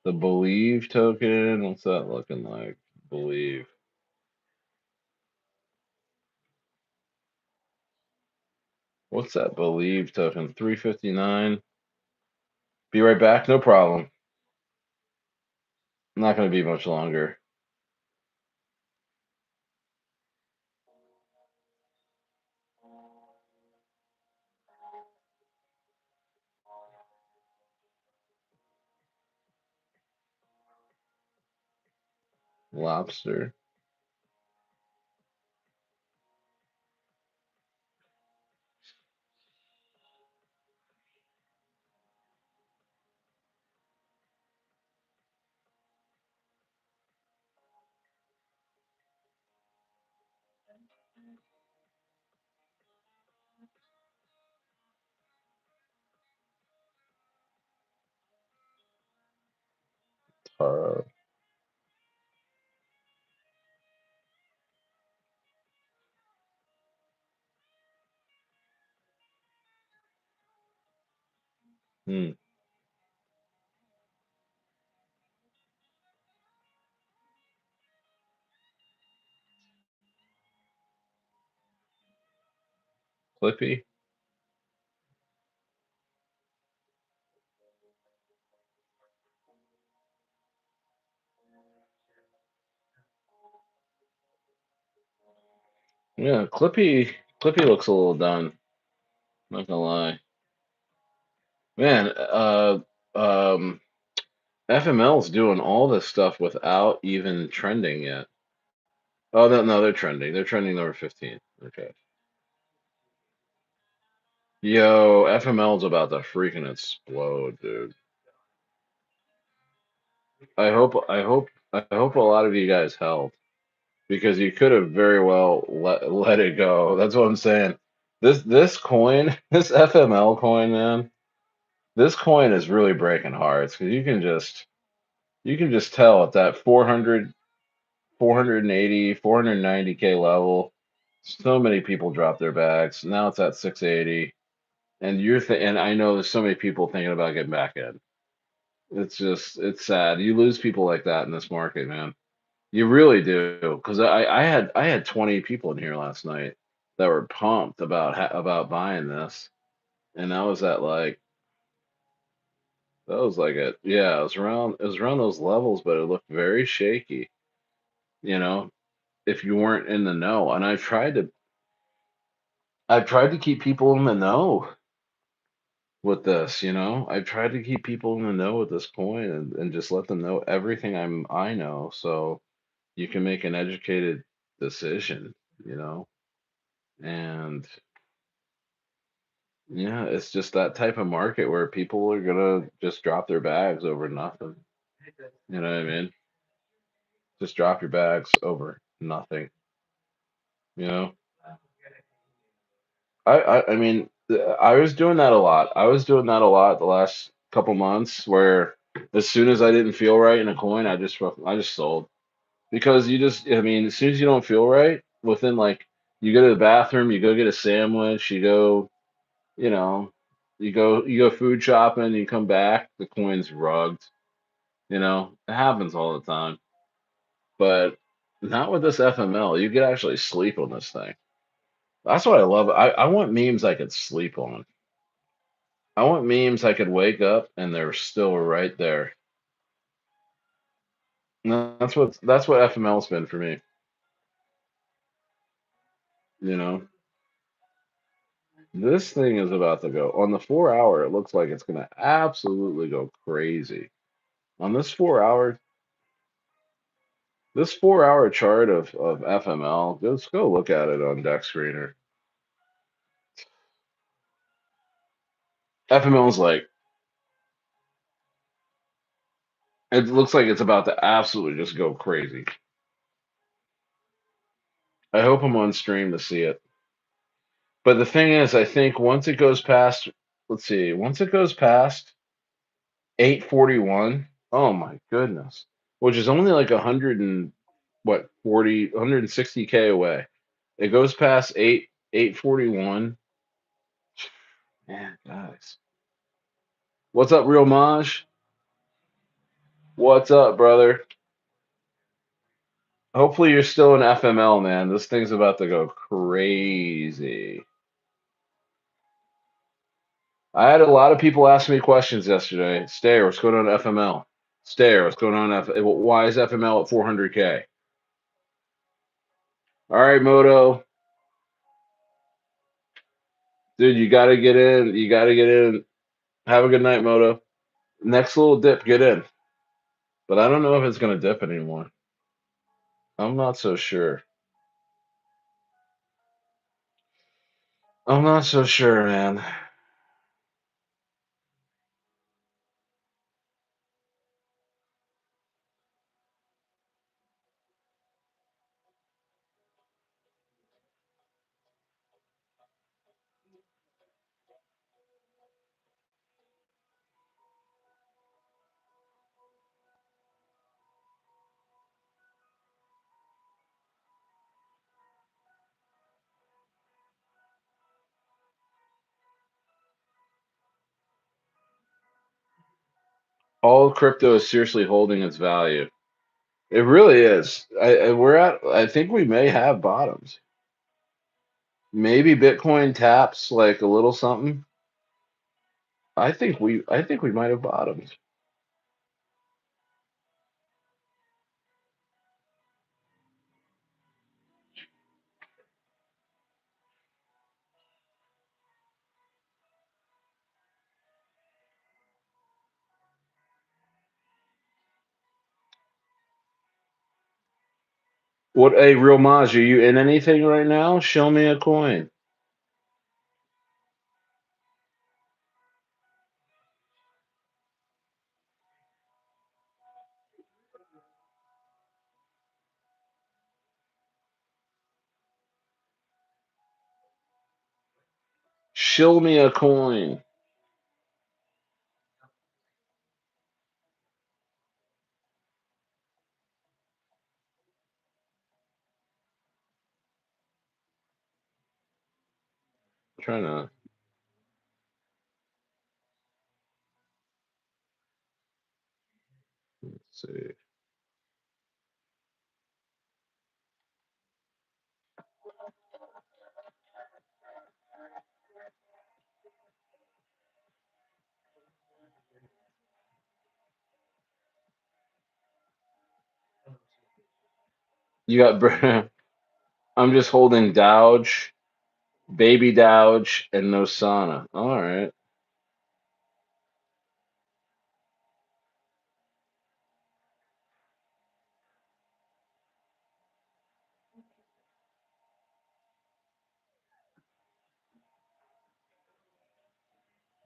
The Believe token. What's that looking like? Believe. What's that Believe token? 359. Be right back. No problem. Not going to be much longer. Lobster. Uh, hmm. Clippy. Yeah, Clippy. Clippy looks a little done. Not gonna lie, man. FML's doing all this stuff without even trending yet. Oh no, no, they're trending. They're trending number 15. Okay. Yo, FML's about to freaking explode, dude. I hope a lot of you guys held because you could have very well let it go. That's what I'm saying. This coin, this FML coin, man, this coin is really breaking hearts because you can just tell at that 400, 480, 490K level, so many people drop their bags. Now it's at 680, and and I know there's so many people thinking about getting back in. It's sad. You lose people like that in this market, man. You really do, because I had 20 people in here last night that were pumped about buying this, and that was like a yeah, it was around those levels, but it looked very shaky, you know, if you weren't in the know. And I tried to keep people in the know with this, I tried to keep people in the know with this coin and just let them know everything I know, so you can make an educated decision, you know. And yeah, it's just that type of market where people are gonna just drop their bags over nothing. You know what I mean? Just drop your bags over nothing. You know? I was doing that a lot. I was doing that a lot the last couple months where as soon as I didn't feel right in a coin, I just sold. Because as soon as you don't feel right, within like you go to the bathroom, you go get a sandwich, you know, you go food shopping, you come back, the coin's rugged. It happens all the time, but not with this FML. You could actually sleep on this thing. That's what I love. I want memes I could sleep on. I want memes I could wake up and they're still right there. No, that's what FML's been for me. You know, this thing is about to go on the 4 hour. It looks like it's gonna absolutely go crazy on this 4 hour chart of FML. Just go look at it on Deck Screener. FML is like it looks like it's about to absolutely just go crazy. I hope I'm on stream to see it. But the thing is, I think once it goes past, let's see, once it goes past 841, oh my goodness, which is only like 160K away. It goes past 841. Man, guys. What's up, Real Maj? What's up, brother? Hopefully you're still in FML, man. This thing's about to go crazy. I had a lot of people ask me questions yesterday. Stair, what's going on at FML? Stair, what's going on why is FML at 400K? All right, Moto. Dude, you got to get in. You got to get in. Have a good night, Moto. Next little dip, get in. But I don't know if it's going to dip anymore. I'm not so sure. I'm not so sure, man. All crypto is seriously holding its value. It really is. We're at. I think we may have bottoms. Maybe Bitcoin taps like a little something. I think we might have bottomed. What a real Maj, are you in anything right now? Show me a coin. Show me a coin. I'm trying to see. You got. I'm just holding Dodge, Baby Dodge, and Nosana. All right.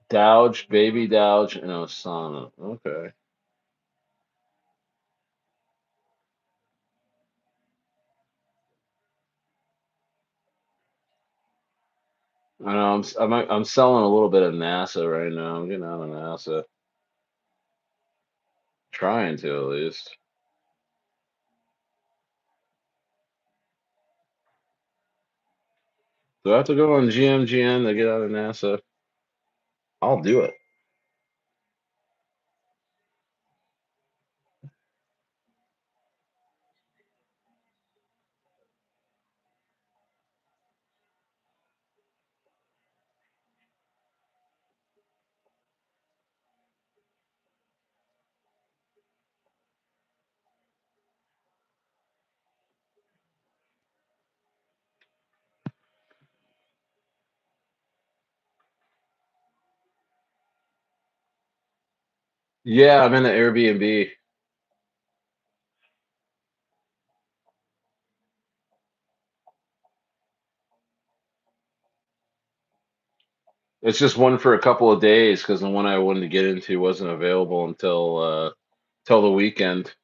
Dodge, Baby Dodge, and Osana. Okay. I know I'm selling a little bit of NASA right now. I'm getting out of NASA. Trying to at least. Do I have to go on GMGN to get out of NASA? I'll do it. Yeah, I'm in the Airbnb. It's just one for a couple of days because the one I wanted to get into wasn't available until the weekend.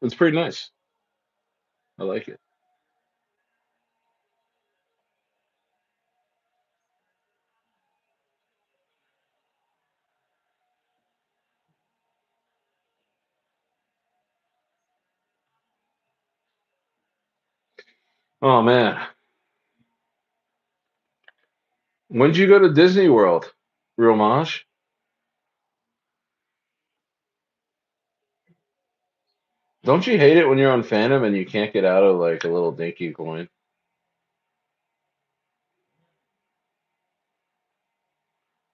It's pretty nice. I like it. Oh man, when did you go to Disney World? Real Mosh? Don't you hate it when you're on Phantom and you can't get out of like a little dinky coin?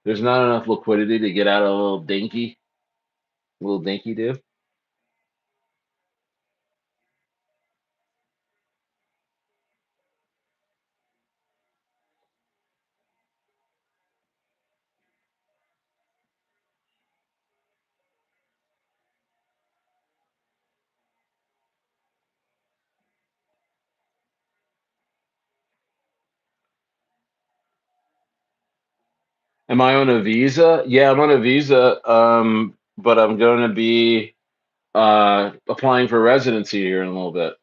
There's not enough liquidity to get out of a little dinky do. Am I on a visa? Yeah, I'm on a visa. But I'm going to be applying for residency here in a little bit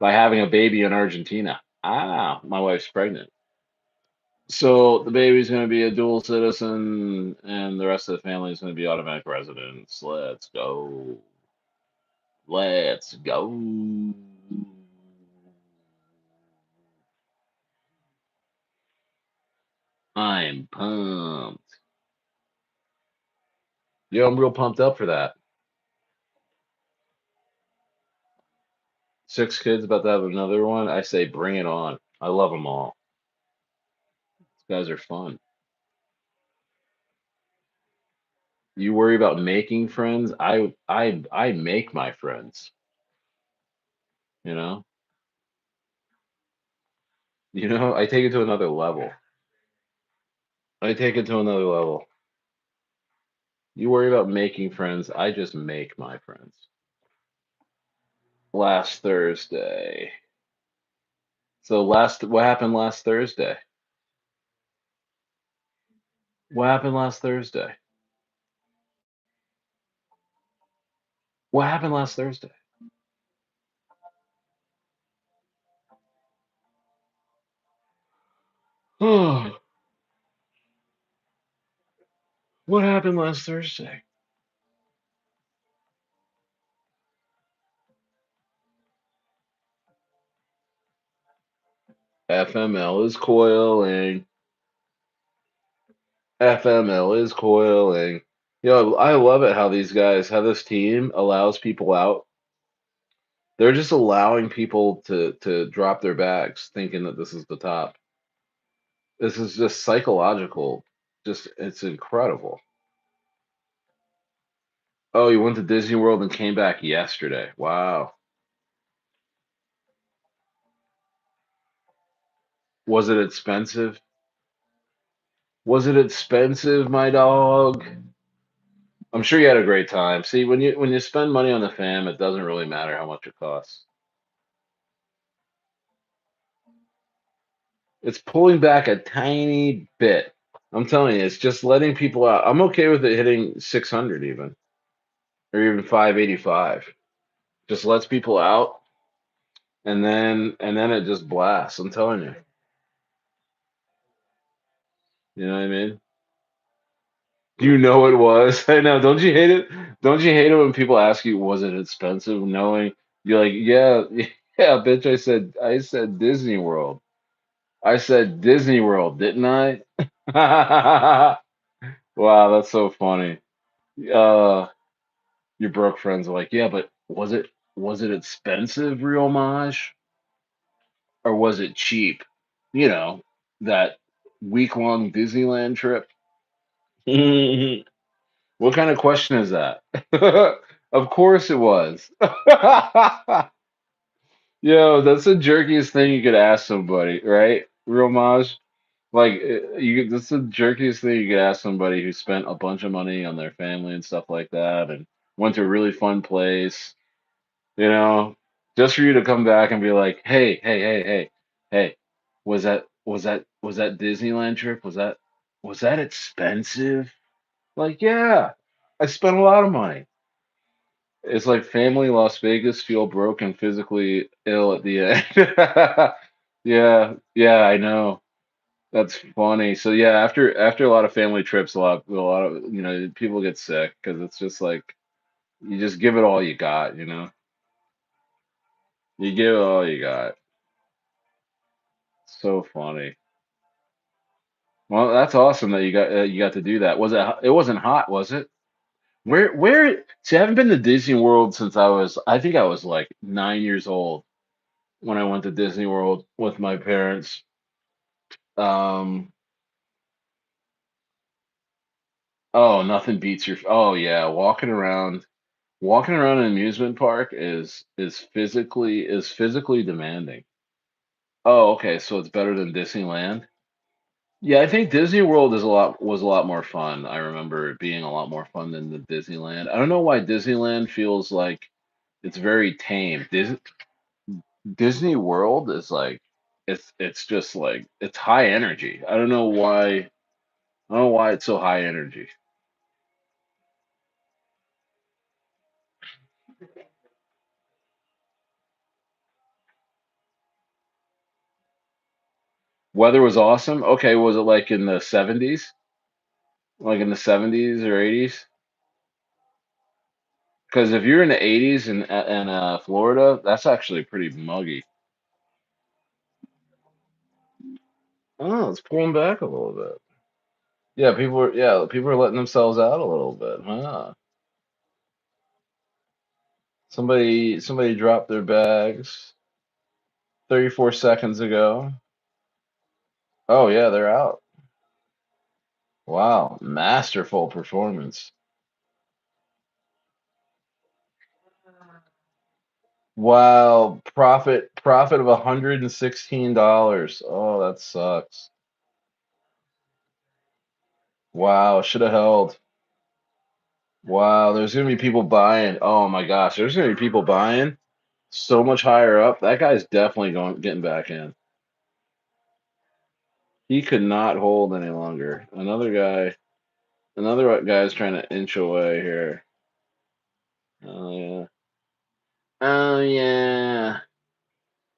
by having a baby in Argentina. Ah, my wife's pregnant. So the baby's going to be a dual citizen, and the rest of the family is going to be automatic residents. Let's go. Let's go. I'm pumped. Yeah, I'm real pumped up for that. 6 kids, about to have another one. I say bring it on. I love them all. These guys are fun. You worry about making friends. I make my friends. You know. I take it to another level. I take it to another level. You worry about making friends. I just make my friends. Last Thursday. What happened last Thursday? What happened last Thursday? What happened last Thursday? Oh, what happened last Thursday? FML is coiling. FML is coiling. I love it how how this team allows people out. They're just allowing people to drop their bags, thinking that this is the top. This is just psychological. Just it's incredible. Oh, you went to Disney World and came back yesterday. Wow. Was it expensive? Was it expensive, my dog? I'm sure you had a great time. See, when you spend money on the fam, it doesn't really matter how much it costs. It's pulling back a tiny bit. I'm telling you, it's just letting people out. I'm okay with it hitting 600 even, or even 585. Just lets people out, and then it just blasts. I'm telling you. You know what I mean? You know it was. I know. Don't you hate it? Don't you hate it when people ask you, was it expensive? Knowing you're like, yeah, yeah, bitch. I said Disney World. I said Disney World, didn't I? Wow, that's so funny. Uh, your broke friends are like, yeah, but was it expensive, real Maj, or was it cheap? You know, that week-long Disneyland trip. What kind of question is that? Of course it was. Yo, that's the jerkiest thing you could ask somebody, right? Real Maj? Like that's the jerkiest thing you could ask somebody who spent a bunch of money on their family and stuff like that and went to a really fun place, you know, just for you to come back and be like, hey, hey, hey, hey, hey, was that Disneyland trip? Was that expensive? Like, yeah, I spent a lot of money. It's like family Las Vegas feel broke and physically ill at the end. Yeah, yeah, I know. That's funny. So yeah, after a lot of family trips, a lot of people get sick because it's just like you just give it all you got. You give it all you got. So funny. Well, that's awesome that you got to do that. It wasn't hot, was it? Where? See, I haven't been to Disney World since I think I was like 9 years old when I went to Disney World with my parents. Um, oh, nothing beats oh yeah, walking around an amusement park is physically demanding. Oh, okay, so it's better than Disneyland. Yeah, I think Disney World was a lot more fun. I remember it being a lot more fun than the Disneyland. I don't know why Disneyland feels like it's very tame. Disney World is like it's just like it's high energy. I don't know why. I don't know why it's so high energy. Weather was awesome. Okay, was it like in the 70s? Like in the 70s or 80s? Because if you're in the 80s in Florida, that's actually pretty muggy. Oh, it's pulling back a little bit. people are letting themselves out a little bit, huh? Somebody dropped their bags 34 seconds ago. Oh yeah, they're out. Wow, masterful performance. Wow, profit of $116. Oh, that sucks. Wow, should have held. Wow, there's gonna be people buying. Oh my gosh, there's gonna be people buying so much higher up. That guy's definitely going getting back in. He could not hold any longer. Another guy's trying to inch away here. Oh yeah. Oh yeah.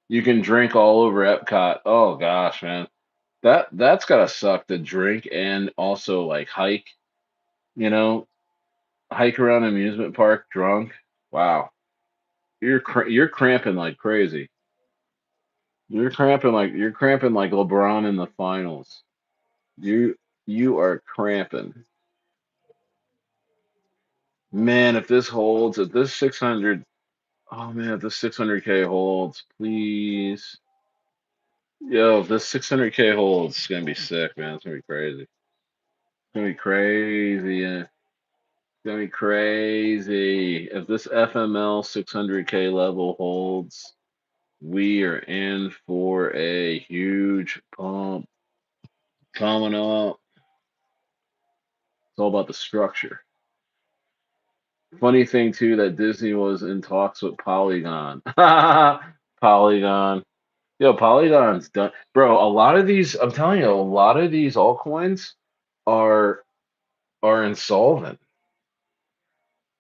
You can drink all over Epcot. Oh gosh, man. That's gotta suck to drink and also like hike, you know, hike around an amusement park drunk. Wow. You're cramping like crazy. You're cramping like LeBron in the finals. You you are cramping. Man, if this 600, oh man, if this 600K holds, please. Yo, if this 600K holds, it's gonna be sick, man. It's gonna be crazy. It's gonna be crazy. Yeah. It's gonna be crazy. If this FML 600K level holds, we are in for a huge pump coming up. It's all about the structure. Funny thing too that Disney was in talks with Polygon. Polygon. Yo, Polygon's done. Bro, a lot of these, I'm telling you, a lot of these altcoins are are insolvent.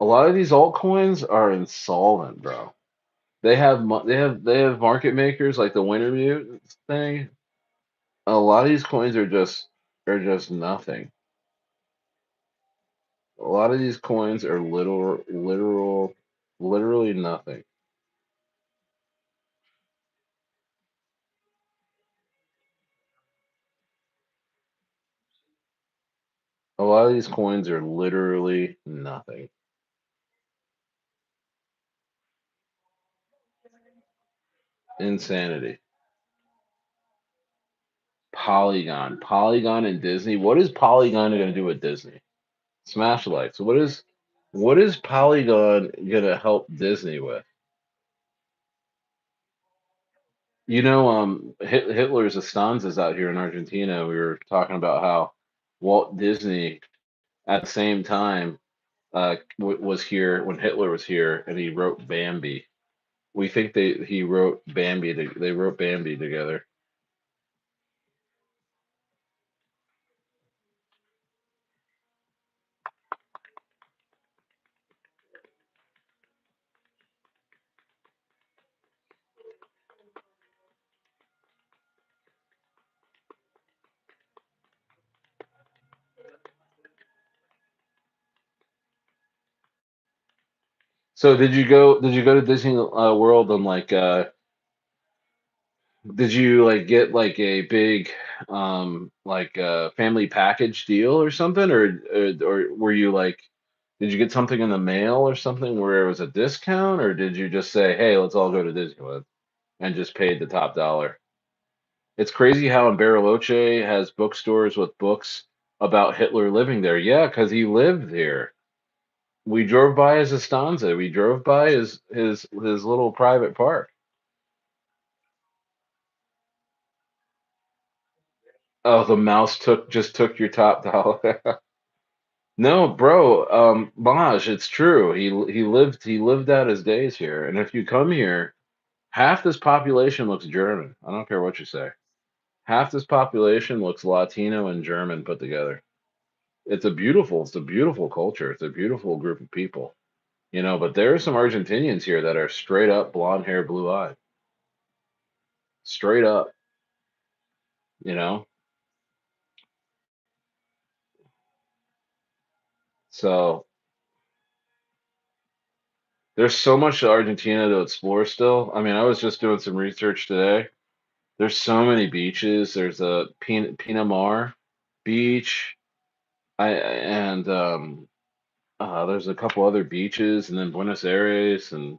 A lot of these altcoins are insolvent, bro. They have market makers like the Wintermute thing. A lot of these coins are just nothing. A lot of these coins are literally nothing. A lot of these coins are literally nothing. Insanity. Polygon and Disney. What is Polygon going to do with Disney? Smash like. So what is Polygon going to help Disney with? Hitler's Estanzas out here in Argentina. We were talking about how Walt Disney at the same time was here when Hitler was here, and he wrote Bambi. We think he wrote Bambi. They wrote Bambi together. So did you go to Disney World and like did you like get like a big like family package deal or something, or were you like, did you get something in the mail or something where it was a discount, or did you just say, hey, let's all go to Disneyland and just paid the top dollar? It's crazy how in Bariloche has bookstores with books about Hitler living there. Yeah, because he lived here. We drove by his Estanza. We drove by his little private park. Oh, the mouse just took your top dollar. No, bro, Maj, it's true. He lived out his days here. And if you come here, half this population looks German. I don't care what you say. Half this population looks Latino and German put together. It's a beautiful culture. It's a beautiful group of people. But there are some Argentinians here that are straight up blonde hair, blue eyed. Straight up, you know? So there's so much to Argentina to explore still. I mean, I was just doing some research today. There's so many beaches. There's a Pinamar beach. and there's a couple other beaches, and then Buenos Aires, and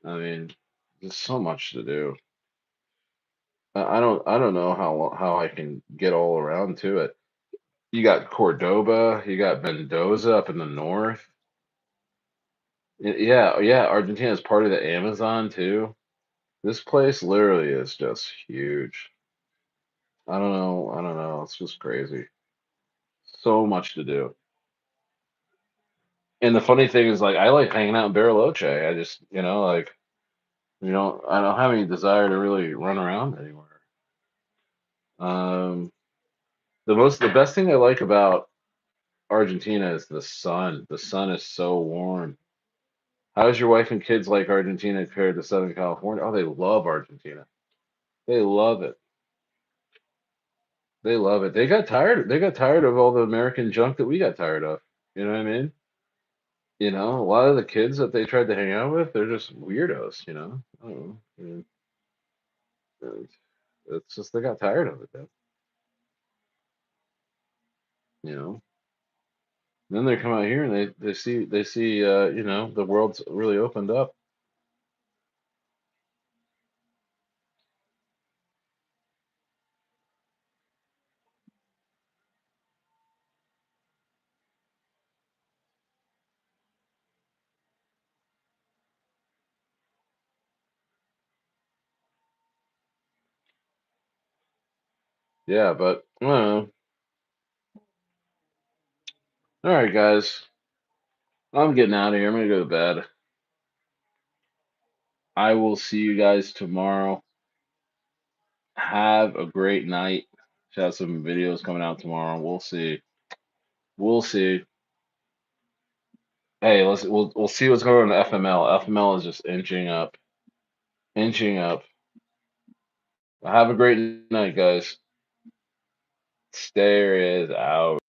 I mean, there's so much to do. I don't know how I can get all around to it. You got Cordoba, you got Mendoza up in the north. Yeah, yeah, Argentina is part of the Amazon too. This place literally is just huge. I don't know. It's just crazy. So much to do. And the funny thing is, like, I like hanging out in Bariloche. I just, like, I don't have any desire to really run around anywhere. Um, the best thing I like about Argentina is the sun. The sun is so warm. How does your wife and kids like Argentina compared to Southern California? Oh, they love Argentina. They love it. They love it. They got tired. They got tired of all the American junk that we got tired of. You know what I mean? A lot of the kids that they tried to hang out with, they're just weirdos. I don't know. It's just they got tired of it. Then, you know. Then they come out here and they see the world's really opened up. Yeah, but I don't know. All right, guys, I'm getting out of here. I'm gonna go to bed. I will see you guys tomorrow. Have a great night. Should have some videos coming out tomorrow. We'll see. We'll see. Hey, we'll see what's going on in FML. FML is just inching up, inching up. Have a great night, guys. Stare is out.